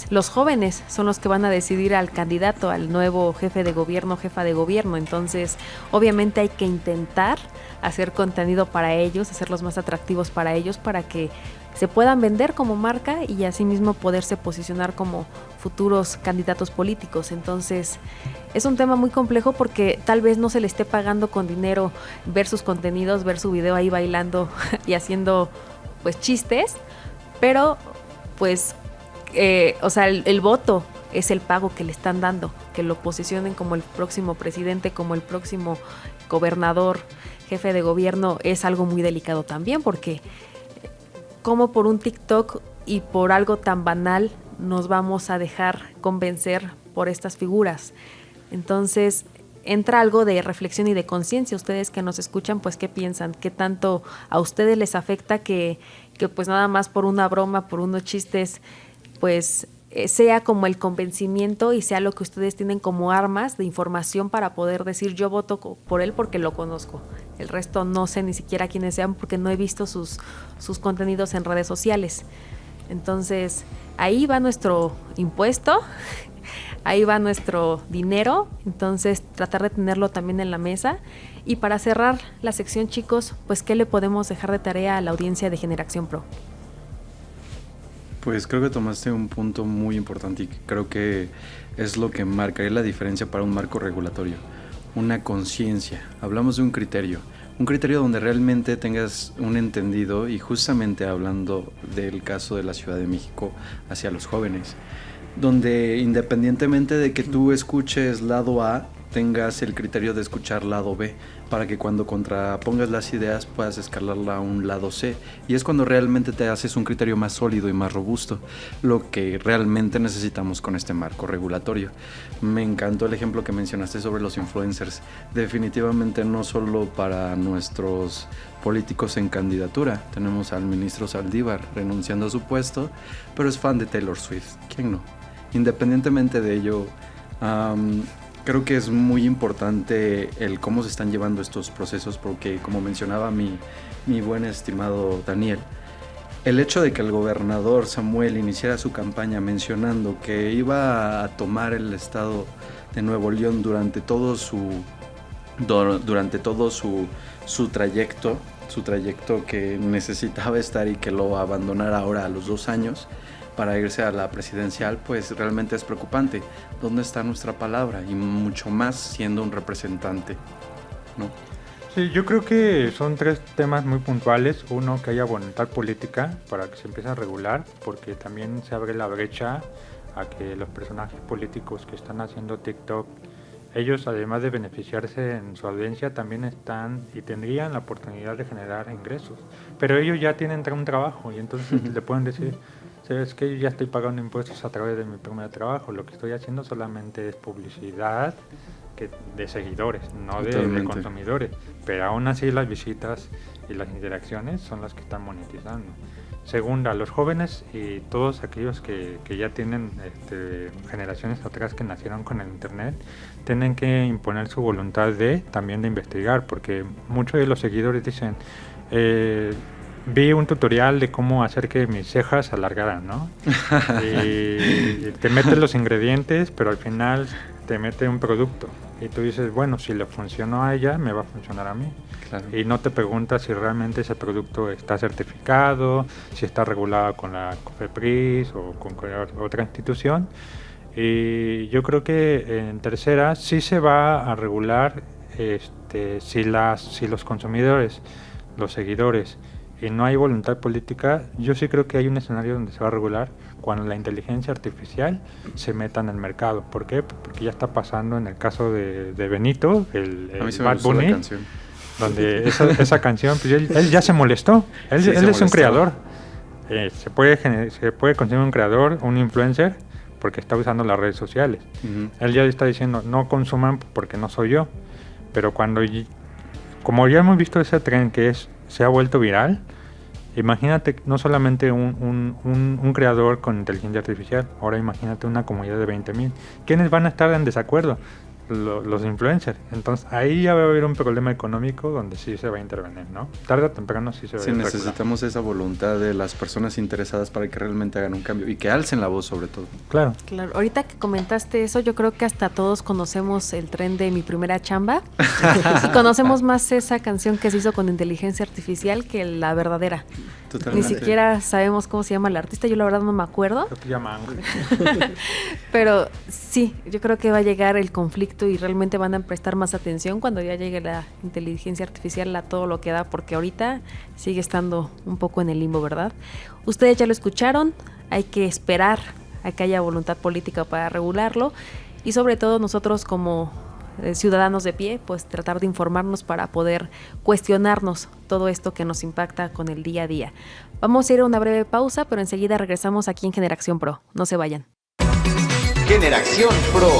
los jóvenes son los que van a decidir al candidato, al nuevo jefe de gobierno, jefa de gobierno. Entonces, obviamente hay que intentar hacer contenido para ellos, hacerlos más atractivos para ellos, para que se puedan vender como marca y asimismo poderse posicionar como futuros candidatos políticos. Entonces, es un tema muy complejo porque tal vez no se le esté pagando con dinero ver sus contenidos, ver su video ahí bailando y haciendo pues chistes, pero pues o sea, el voto es el pago que le están dando, que lo posicionen como el próximo presidente, como el próximo gobernador, jefe de gobierno. Es algo muy delicado también, porque como por un TikTok y por algo tan banal nos vamos a dejar convencer por estas figuras. Entonces entra algo de reflexión y de conciencia. Ustedes que nos escuchan, pues ¿qué piensan? ¿Qué tanto a ustedes les afecta que pues nada más por una broma, por unos chistes, pues sea como el convencimiento y sea lo que ustedes tienen como armas de información para poder decir yo voto por él porque lo conozco? El resto no sé ni siquiera quiénes sean porque no he visto sus contenidos en redes sociales. Entonces, ahí va nuestro impuesto, ahí va nuestro dinero. Entonces, tratar de tenerlo también en la mesa. Y para cerrar la sección, chicos, pues ¿qué le podemos dejar de tarea a la audiencia de Generación Pro? Pues creo que tomaste un punto muy importante y creo que es lo que marcaría la diferencia para un marco regulatorio. Una conciencia. Hablamos de un criterio donde realmente tengas un entendido, y justamente hablando del caso de la Ciudad de México hacia los jóvenes, donde independientemente de que tú escuches lado A, tengas el criterio de escuchar lado B, para que cuando contrapongas las ideas puedas escalarla a un lado C, y es cuando realmente te haces un criterio más sólido y más robusto, lo que realmente necesitamos con este marco regulatorio. Me encantó el ejemplo que mencionaste sobre los influencers, definitivamente no solo para nuestros políticos en candidatura, tenemos al ministro Saldívar renunciando a su puesto, pero es fan de Taylor Swift, ¿quién no? Independientemente de ello, creo que es muy importante el cómo se están llevando estos procesos, porque como mencionaba mi buen estimado Daniel, el hecho de que el gobernador Samuel iniciara su campaña mencionando que iba a tomar el estado de Nuevo León durante todo su trayecto que necesitaba estar y que lo abandonara ahora a los 2 años para irse a la presidencial, pues realmente es preocupante. ¿Dónde está nuestra palabra? Y mucho más siendo un representante, ¿no? Sí, yo creo que son 3 temas muy puntuales. Uno, que haya voluntad política para que se empiece a regular, porque también se abre la brecha a que los personajes políticos que están haciendo TikTok, ellos, además de beneficiarse en su audiencia, también están y tendrían la oportunidad de generar ingresos. Pero ellos ya tienen un trabajo y entonces le pueden decir, es que yo ya estoy pagando impuestos a través de mi primer trabajo, lo que estoy haciendo solamente es publicidad de seguidores, no de consumidores. Pero aún así las visitas y las interacciones son las que están monetizando. Segunda, los jóvenes y todos aquellos que ya tienen generaciones atrás que nacieron con el internet, tienen que imponer su voluntad también de investigar, porque muchos de los seguidores dicen, vi un tutorial de cómo hacer que mis cejas se alargaran, ¿no? y te metes los ingredientes, pero al final te mete un producto. Y tú dices, bueno, si le funcionó a ella, me va a funcionar a mí. Claro. Y no te preguntas si realmente ese producto está certificado, si está regulado con la COFEPRIS o con otra institución. Y yo creo que en tercera sí se va a regular si los consumidores, los seguidores, y no hay voluntad política. Yo sí creo que hay un escenario donde se va a regular cuando la inteligencia artificial se meta en el mercado. ¿Por qué? Porque ya está pasando en el caso de Benito, el Bad Bunny, donde esa canción, pues él ya se molestó. Él es un creador. Se puede conseguir un creador, un influencer, porque está usando las redes sociales. Uh-huh. Él ya está diciendo, no consuman porque no soy yo. Pero como ya hemos visto ese tren que se ha vuelto viral, imagínate no solamente un creador con inteligencia artificial, ahora imagínate una comunidad de 20,000. ¿Quiénes van a estar en desacuerdo? Los influencers. Entonces ahí ya va a haber un problema económico donde sí se va a intervenir, ¿no? Tarde o temprano sí se va a intervenir. Sí, necesitamos esa voluntad de las personas interesadas para que realmente hagan un cambio y que alcen la voz sobre todo. Claro. Ahorita que comentaste eso, yo creo que hasta todos conocemos el tren de Mi Primera Chamba y conocemos más esa canción que se hizo con inteligencia artificial que la verdadera. Totalmente. Ni siquiera sabemos cómo se llama el artista, yo la verdad no me acuerdo. Creo que se llama Ángel. Pero sí, yo creo que va a llegar el conflicto y realmente van a prestar más atención cuando ya llegue la inteligencia artificial a todo lo que da, porque ahorita sigue estando un poco en el limbo, ¿verdad? Ustedes ya lo escucharon, hay que esperar a que haya voluntad política para regularlo y sobre todo nosotros como ciudadanos de pie, pues tratar de informarnos para poder cuestionarnos todo esto que nos impacta con el día a día. Vamos a ir a una breve pausa, pero enseguida regresamos aquí en Generación Pro. No se vayan. Generación Pro.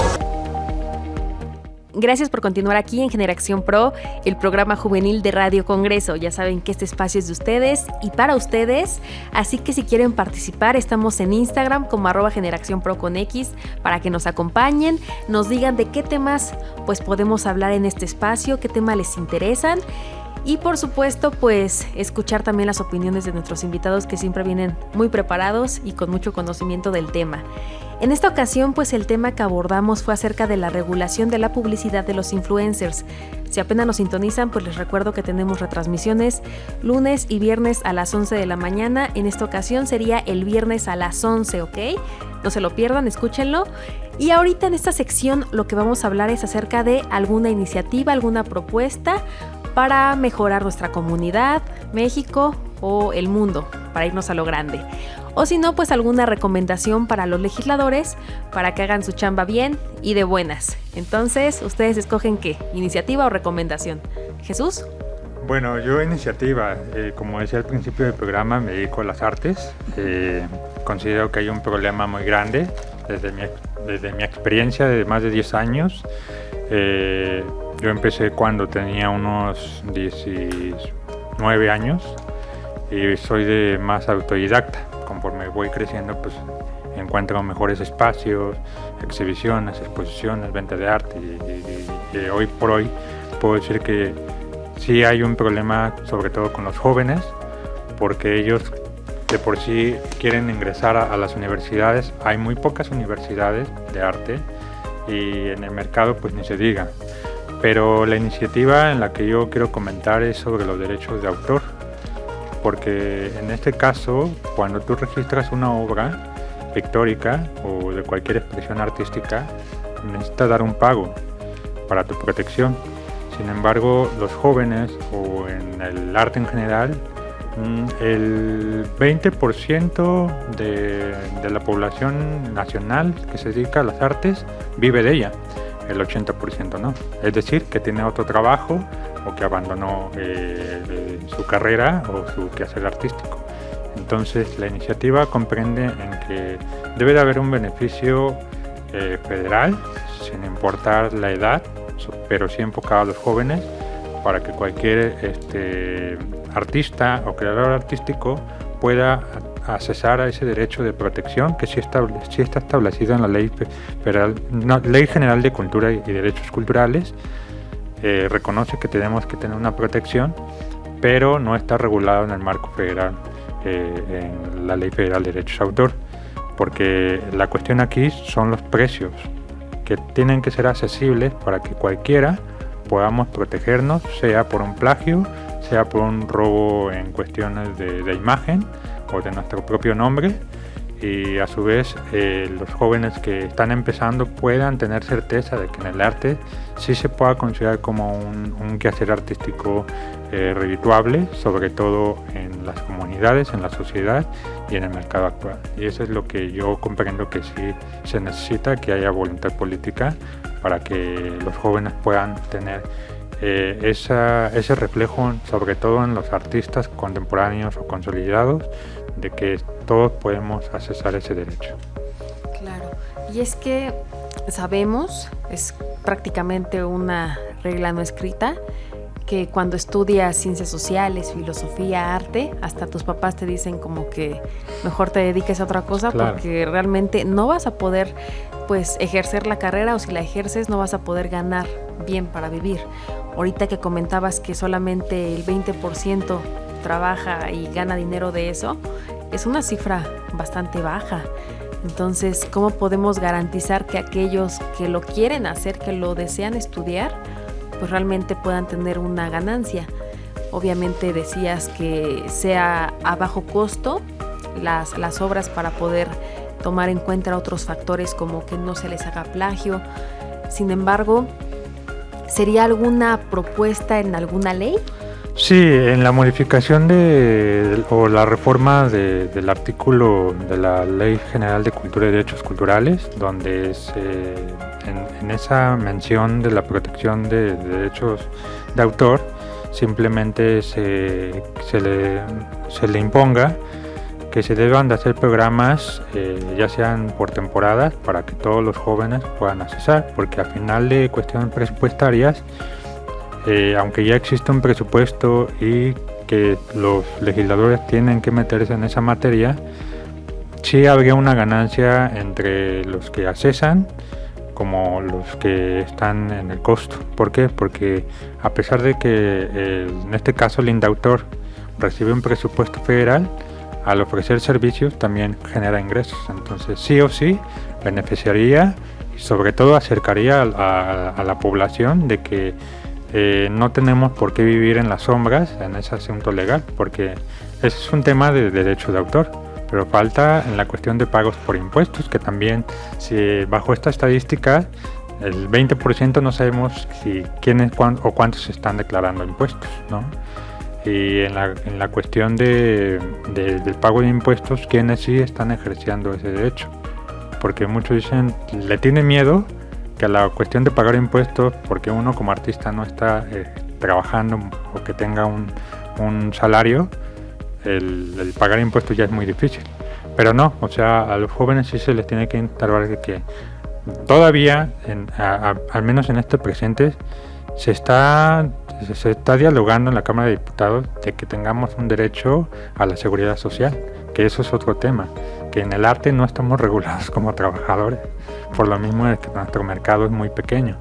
Gracias por continuar aquí en Generación Pro, el programa juvenil de Radio Congreso. Ya saben que este espacio es de ustedes y para ustedes, así que si quieren participar, estamos en Instagram como @generacionpro con X para que nos acompañen, nos digan de qué temas pues podemos hablar en este espacio, qué temas les interesan. Y por supuesto, pues escuchar también las opiniones de nuestros invitados que siempre vienen muy preparados y con mucho conocimiento del tema. En esta ocasión, pues el tema que abordamos fue acerca de la regulación de la publicidad de los influencers. Si apenas nos sintonizan, pues les recuerdo que tenemos retransmisiones lunes y viernes a las 11 de la mañana. En esta ocasión sería el viernes a las 11, ¿ok? No se lo pierdan, escúchenlo. Y ahorita en esta sección lo que vamos a hablar es acerca de alguna iniciativa, alguna propuesta para mejorar nuestra comunidad, México o el mundo, para irnos a lo grande. o si no, pues alguna recomendación para los legisladores para que hagan su chamba bien y de buenas. Entonces, ¿ustedes escogen qué? ¿Iniciativa o recomendación? ¿Jesús? Bueno, yo iniciativa, como decía al principio del programa, me dedico a las artes. Considero que hay un problema muy grande desde mi experiencia de más de 10 años. Yo empecé cuando tenía unos 19 años y soy de más autodidacta. Conforme voy creciendo, pues encuentro mejores espacios, exhibiciones, exposiciones, venta de arte y hoy por hoy puedo decir que sí hay un problema, sobre todo con los jóvenes, porque ellos de por sí quieren ingresar a las universidades. Hay muy pocas universidades de arte y en el mercado pues ni se diga. Pero la iniciativa en la que yo quiero comentar es sobre los derechos de autor, porque en este caso, cuando tú registras una obra pictórica o de cualquier expresión artística, necesitas dar un pago para tu protección. Sin embargo, los jóvenes o en el arte en general, el 20% de la población nacional que se dedica a las artes vive de ella, el 80% no. Es decir, que tiene otro trabajo o que abandonó su carrera o su quehacer artístico. Entonces, la iniciativa comprende en que debe de haber un beneficio federal, sin importar la edad, pero sí enfocado a los jóvenes, para que cualquier artista o creador artístico pueda accesar a ese derecho de protección que sí está establecido en la Ley General de Cultura y Derechos Culturales. Reconoce que tenemos que tener una protección, pero no está regulado en el marco federal, en la Ley Federal de Derechos de Autor, porque la cuestión aquí son los precios, que tienen que ser accesibles para que cualquiera podamos protegernos, sea por un plagio, sea por un robo en cuestiones de imagen o de nuestro propio nombre, y a su vez los jóvenes que están empezando puedan tener certeza de que en el arte sí se pueda considerar como un quehacer artístico redituable, sobre todo en las comunidades, en la sociedad y en el mercado actual. Y eso es lo que yo comprendo que sí se necesita, que haya voluntad política para que los jóvenes puedan tener ese reflejo, sobre todo en los artistas contemporáneos o consolidados, de que todos podemos accesar ese derecho. Claro, y es que sabemos, es prácticamente una regla no escrita, que cuando estudias ciencias sociales, filosofía, arte, hasta tus papás te dicen como que mejor te dediques a otra cosa, claro, porque realmente no vas a poder pues ejercer la carrera, o si la ejerces no vas a poder ganar bien para vivir. Ahorita que comentabas que solamente el 20% trabaja y gana dinero de eso, es una cifra bastante baja. Entonces, ¿cómo podemos garantizar que aquellos que lo quieren hacer, que lo desean estudiar, pues realmente puedan tener una ganancia? Obviamente decías que sea a bajo costo las obras, para poder tomar en cuenta otros factores como que no se les haga plagio. Sin embargo, ¿sería alguna propuesta en alguna ley? Sí, en la modificación o la reforma del artículo de la Ley General de Cultura y Derechos Culturales, donde en esa mención de la protección de derechos de autor, simplemente se le imponga que se deban de hacer programas, ya sean por temporadas, para que todos los jóvenes puedan accesar, porque al final de cuestiones presupuestarias, aunque ya existe un presupuesto y que los legisladores tienen que meterse en esa materia, sí habría una ganancia entre los que accesan como los que están en el costo. ¿Por qué? Porque a pesar de que en este caso el Indautor recibe un presupuesto federal, al ofrecer servicios también genera ingresos. Entonces sí o sí beneficiaría y sobre todo acercaría a la población de que no tenemos por qué vivir en las sombras en ese asunto legal, porque ese es un tema de derecho de autor, pero falta en la cuestión de pagos por impuestos, que también, si bajo esta estadística, el 20% no sabemos quiénes o cuántos están declarando impuestos, ¿no? y en la cuestión del pago de impuestos, quienes sí están ejerciendo ese derecho. Porque muchos dicen, le tienen miedo que a la cuestión de pagar impuestos, porque uno como artista no está trabajando o que tenga un salario, el pagar impuestos ya es muy difícil. Pero no, o sea, a los jóvenes sí se les tiene que instalar que todavía, al menos en este presente, se está dialogando en la Cámara de Diputados de que tengamos un derecho a la seguridad social, que eso es otro tema, que en el arte no estamos regulados como trabajadores, por lo mismo es que nuestro mercado es muy pequeño.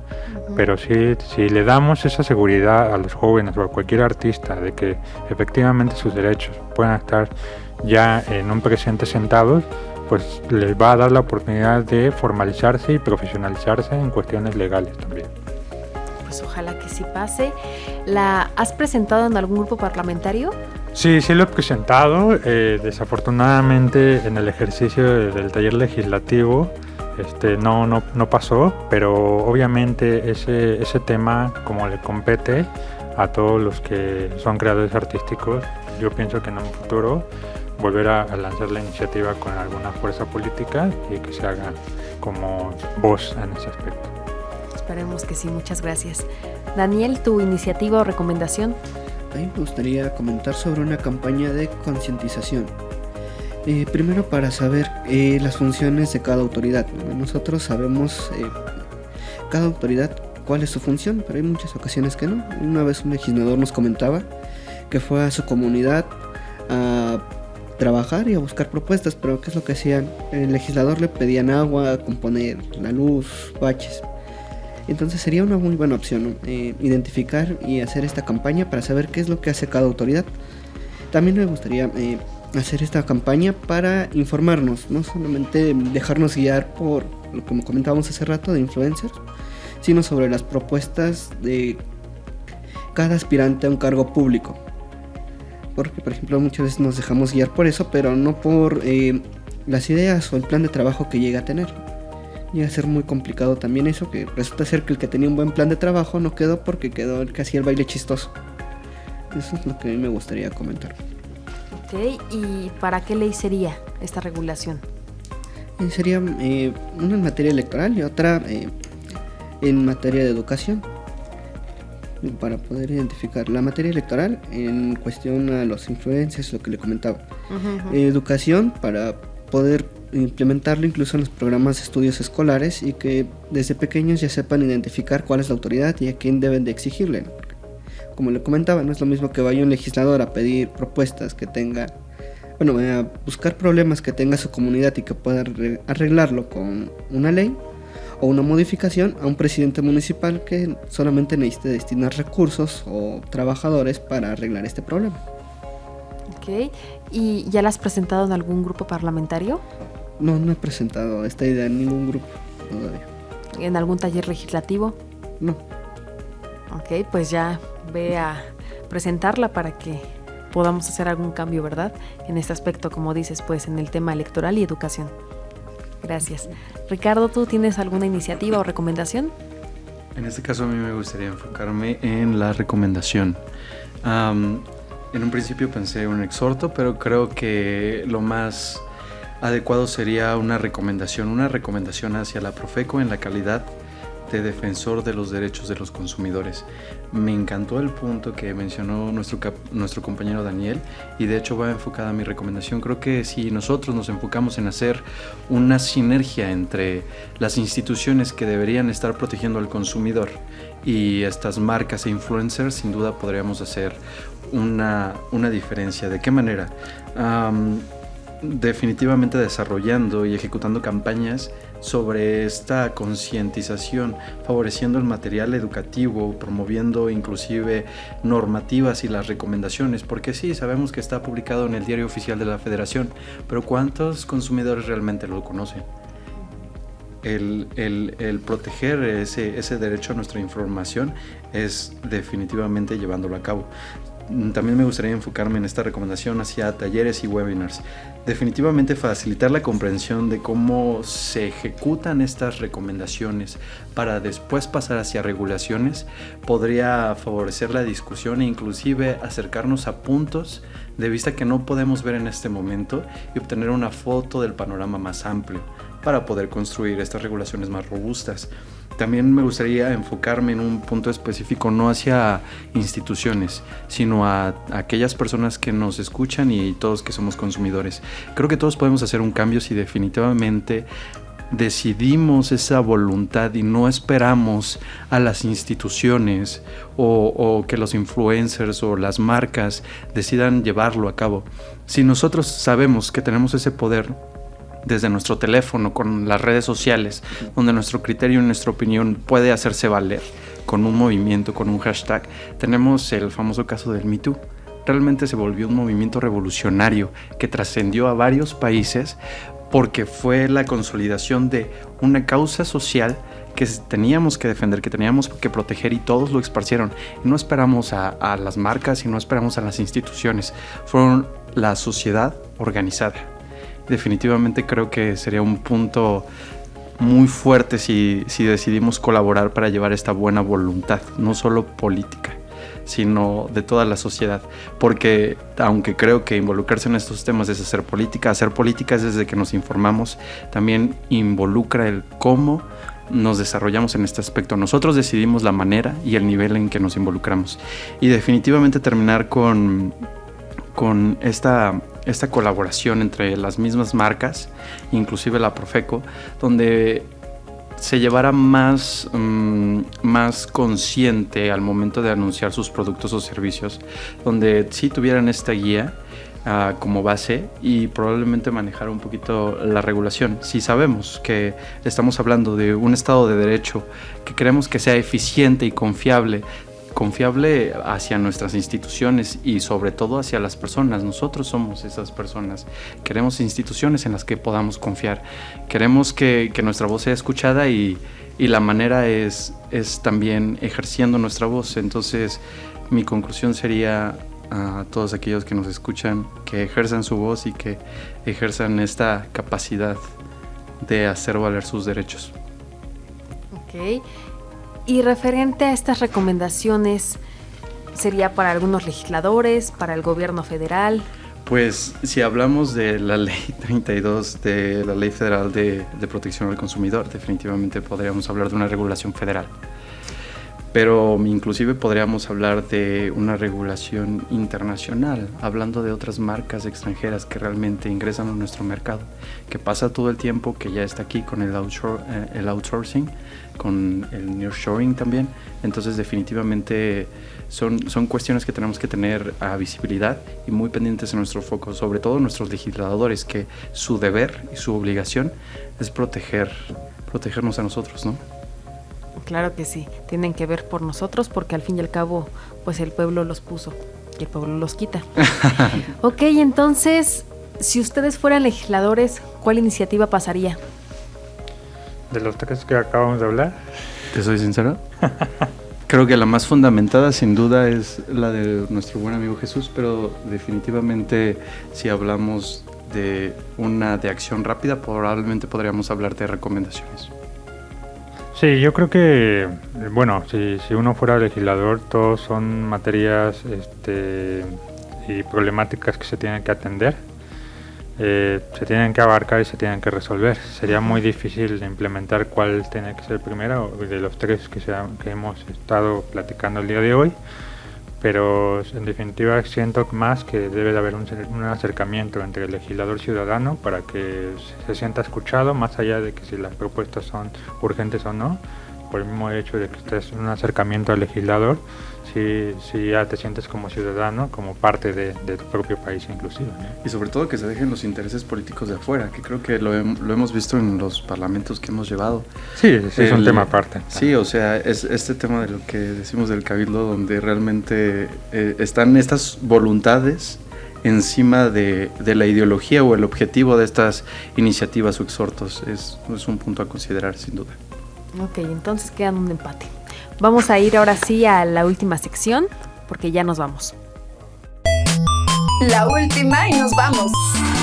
Pero si le damos esa seguridad a los jóvenes o a cualquier artista de que efectivamente sus derechos puedan estar ya en un presente sentados, pues les va a dar la oportunidad de formalizarse y profesionalizarse en cuestiones legales también. Pues ojalá que sí pase. ¿La has presentado en algún grupo parlamentario? Sí lo he presentado. Desafortunadamente en el ejercicio del taller legislativo no pasó, pero obviamente ese tema, como le compete a todos los que son creadores artísticos, yo pienso que en un futuro volver a lanzar la iniciativa con alguna fuerza política y que se haga como voz en ese aspecto. Esperemos que sí, muchas gracias. Daniel, ¿tu iniciativa o recomendación? A mí me gustaría comentar sobre una campaña de concientización. Primero, para saber las funciones de cada autoridad. Nosotros sabemos cada autoridad cuál es su función, pero hay muchas ocasiones que no. Una vez un legislador nos comentaba que fue a su comunidad a trabajar y a buscar propuestas, pero ¿qué es lo que hacían? El legislador le pedían agua, componer la luz, baches. Entonces sería una muy buena opción, ¿no? Identificar y hacer esta campaña para saber qué es lo que hace cada autoridad. También me gustaría hacer esta campaña para informarnos, no solamente dejarnos guiar por lo que comentábamos hace rato de influencers, sino sobre las propuestas de cada aspirante a un cargo público. Porque, por ejemplo, muchas veces nos dejamos guiar por eso, pero no por las ideas o el plan de trabajo que llega a tener. Llega a ser muy complicado también eso, que resulta ser que el que tenía un buen plan de trabajo no quedó porque quedó el que hacía el baile chistoso. Eso es lo que a mí me gustaría comentar. Ok, ¿y para qué ley sería esta regulación? Sería una en materia electoral y otra en materia de educación. Para poder identificar la materia electoral en cuestión a los influencers, lo que le comentaba. Educación para poder implementarlo incluso en los programas de estudios escolares y que desde pequeños ya sepan identificar cuál es la autoridad y a quién deben de exigirle. Como le comentaba, no es lo mismo que vaya un legislador a pedir propuestas que tenga, a buscar problemas que tenga su comunidad y que pueda arreglarlo con una ley o una modificación a un presidente municipal que solamente necesite destinar recursos o trabajadores para arreglar este problema. Ok, ¿y ya la has presentado en algún grupo parlamentario? No he presentado esta idea en ningún grupo todavía. ¿En algún taller legislativo? No. Ok, pues ya ve a presentarla para que podamos hacer algún cambio, ¿verdad? En este aspecto, como dices, pues en el tema electoral y educación. Gracias. Ricardo, ¿tú tienes alguna iniciativa o recomendación? En este caso a mí me gustaría enfocarme en la recomendación. En un principio pensé un exhorto, pero creo que lo más adecuado sería una recomendación hacia la Profeco en la calidad de defensor de los derechos de los consumidores. Me encantó el punto que mencionó nuestro compañero Daniel y de hecho va enfocada mi recomendación. Creo que si nosotros nos enfocamos en hacer una sinergia entre las instituciones que deberían estar protegiendo al consumidor y estas marcas e influencers, sin duda podríamos hacer una diferencia. ¿De qué manera? Definitivamente desarrollando y ejecutando campañas sobre esta concientización, favoreciendo el material educativo, promoviendo inclusive normativas y las recomendaciones, porque sí, sabemos que está publicado en el Diario Oficial de la Federación, pero ¿cuántos consumidores realmente lo conocen? El proteger ese derecho a nuestra información es definitivamente llevándolo a cabo. también me gustaría enfocarme en esta recomendación hacia talleres y webinars. Definitivamente facilitar la comprensión de cómo se ejecutan estas recomendaciones para después pasar hacia regulaciones podría favorecer la discusión e inclusive acercarnos a puntos de vista que no podemos ver en este momento y obtener una foto del panorama más amplio para poder construir estas regulaciones más robustas. También me gustaría enfocarme en un punto específico, no hacia instituciones, sino a aquellas personas que nos escuchan y todos que somos consumidores. Creo que todos podemos hacer un cambio si definitivamente decidimos esa voluntad y no esperamos a las instituciones o que los influencers o las marcas decidan llevarlo a cabo. Si nosotros sabemos que tenemos ese poder desde nuestro teléfono, con las redes sociales, donde nuestro criterio y nuestra opinión puede hacerse valer con un movimiento, con un hashtag. Tenemos el famoso caso del Me Too. Realmente se volvió un movimiento revolucionario que trascendió a varios países porque fue la consolidación de una causa social que teníamos que defender, que teníamos que proteger, y todos lo esparcieron. Y no esperamos a las marcas y no esperamos a las instituciones. Fueron la sociedad organizada. Definitivamente creo que sería un punto muy fuerte si decidimos colaborar para llevar esta buena voluntad, no solo política, sino de toda la sociedad. Porque aunque creo que involucrarse en estos temas es hacer política es desde que nos informamos, también involucra el cómo nos desarrollamos en este aspecto. Nosotros decidimos la manera y el nivel en que nos involucramos. Y definitivamente terminar con esta colaboración entre las mismas marcas, inclusive la Profeco, donde se llevara más consciente al momento de anunciar sus productos o servicios, donde sí tuvieran esta guía como base y probablemente manejar un poquito la regulación. Si sabemos que estamos hablando de un Estado de Derecho, que queremos que sea eficiente y confiable hacia nuestras instituciones y sobre todo hacia las personas. Nosotros somos esas personas. Queremos instituciones en las que podamos confiar. Queremos que nuestra voz sea escuchada y la manera es también ejerciendo nuestra voz. Entonces, mi conclusión sería a todos aquellos que nos escuchan que ejerzan su voz y que ejerzan esta capacidad de hacer valer sus derechos. Ok. Y referente a estas recomendaciones, ¿sería para algunos legisladores, para el gobierno federal? Pues si hablamos de la ley 32, de la ley federal de protección al consumidor, definitivamente podríamos hablar de una regulación federal. Pero inclusive podríamos hablar de una regulación internacional, hablando de otras marcas extranjeras que realmente ingresan a nuestro mercado, que pasa todo el tiempo, que ya está aquí con el outsourcing, con el nearshoring también. Entonces definitivamente son cuestiones que tenemos que tener a visibilidad y muy pendientes en nuestro foco, sobre todo nuestros legisladores, que su deber y su obligación es protegernos a nosotros, ¿no? Claro que sí, tienen que ver por nosotros porque al fin y al cabo pues el pueblo los puso y el pueblo los quita. Ok, entonces, si ustedes fueran legisladores, ¿cuál iniciativa pasaría? De los tres que acabamos de hablar. ¿Te soy sincero? Creo que la más fundamentada sin duda es la de nuestro buen amigo Jesús, pero definitivamente si hablamos de una de acción rápida, probablemente podríamos hablar de recomendaciones. Sí, yo creo que, bueno, si uno fuera legislador, todos son materias y problemáticas que se tienen que atender, se tienen que abarcar y se tienen que resolver. Sería muy difícil implementar cuál tiene que ser el primero de los tres que hemos estado platicando el día de hoy, pero en definitiva siento más que debe de haber un acercamiento entre el legislador ciudadano para que se sienta escuchado, más allá de que si las propuestas son urgentes o no, por el mismo hecho de que estés en un acercamiento al legislador, si ya te sientes como ciudadano, como parte de tu propio país inclusive, ¿no? Y sobre todo que se dejen los intereses políticos de afuera, que creo que lo hemos visto en los parlamentos que hemos llevado. Sí, es un tema aparte. Sí, o sea, es este tema de lo que decimos del cabildo, donde realmente están estas voluntades encima de la ideología o el objetivo de estas iniciativas o exhortos. Es un punto a considerar, sin duda. Ok, entonces quedan un empate. Vamos a ir ahora sí a la última sección, porque ya nos vamos. La última y nos vamos.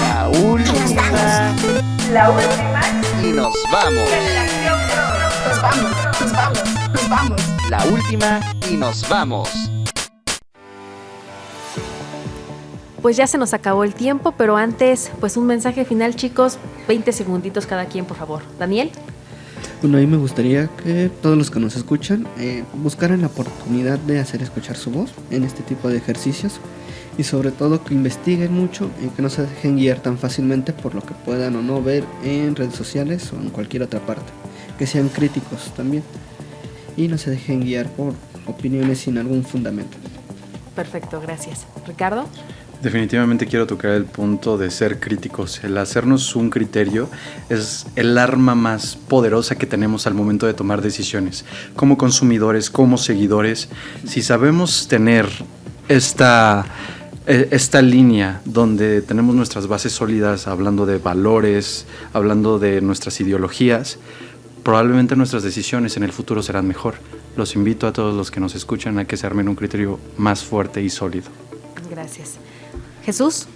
La última. La última. Y nos vamos. Generación Pro. Nos vamos, nos vamos, nos vamos. La última y nos vamos. Pues ya se nos acabó el tiempo, pero antes, pues un mensaje final, chicos, 20 segunditos cada quien, por favor. Daniel. Bueno, a mí me gustaría que todos los que nos escuchan buscaran la oportunidad de hacer escuchar su voz en este tipo de ejercicios y sobre todo que investiguen mucho y que no se dejen guiar tan fácilmente por lo que puedan o no ver en redes sociales o en cualquier otra parte. Que sean críticos también y no se dejen guiar por opiniones sin algún fundamento. Perfecto, gracias. Ricardo. Definitivamente quiero tocar el punto de ser críticos. El hacernos un criterio es el arma más poderosa que tenemos al momento de tomar decisiones. Como consumidores, como seguidores, si sabemos tener esta línea donde tenemos nuestras bases sólidas, hablando de valores, hablando de nuestras ideologías, probablemente nuestras decisiones en el futuro serán mejor. Los invito a todos los que nos escuchan a que se armen un criterio más fuerte y sólido. Gracias. Jesús.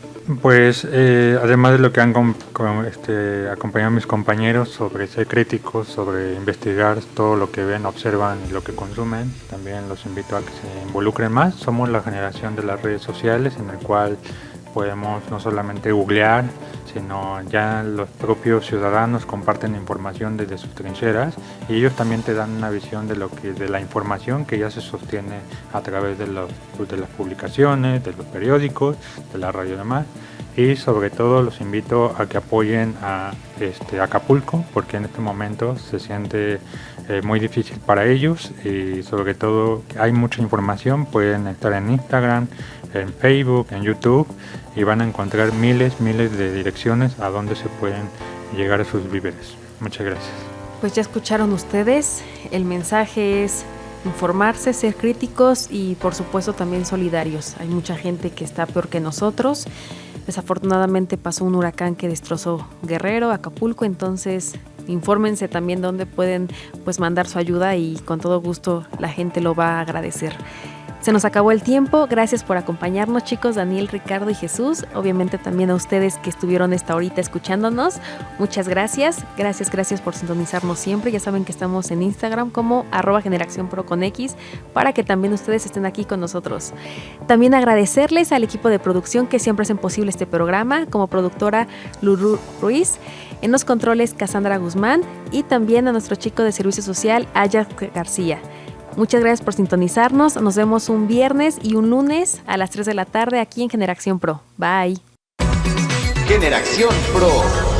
Pues además de lo que han acompañado mis compañeros sobre ser críticos, sobre investigar todo lo que ven, observan y lo que consumen, también los invito a que se involucren más. Somos la generación de las redes sociales en el cual podemos no solamente googlear, sino ya los propios ciudadanos comparten información desde sus trincheras y ellos también te dan una visión de la información que ya se sostiene a través de las publicaciones, de los periódicos, de la radio y demás. Y sobre todo los invito a que apoyen a Acapulco, porque en este momento se siente muy difícil para ellos y sobre todo hay mucha información. Pueden estar en Instagram, en Facebook, en YouTube y van a encontrar miles de direcciones a donde se pueden llegar a sus víveres. Muchas gracias. Pues ya escucharon ustedes, el mensaje es informarse, ser críticos y por supuesto también solidarios. Hay mucha gente que está peor que nosotros. Desafortunadamente pasó un huracán que destrozó Guerrero, Acapulco, entonces infórmense también dónde pueden pues mandar su ayuda y con todo gusto la gente lo va a agradecer. Se nos acabó el tiempo, gracias por acompañarnos chicos, Daniel, Ricardo y Jesús, obviamente también a ustedes que estuvieron esta horita escuchándonos, muchas gracias por sintonizarnos siempre, ya saben que estamos en Instagram como @generacionpro con X para que también ustedes estén aquí con nosotros. También agradecerles al equipo de producción que siempre hacen posible este programa, como productora Lulu Ruiz, en los controles Cassandra Guzmán y también a nuestro chico de servicio social Ajax García. Muchas gracias por sintonizarnos. Nos vemos un viernes y un lunes a las 3 de la tarde aquí en Generación Pro. Bye. Generación Pro.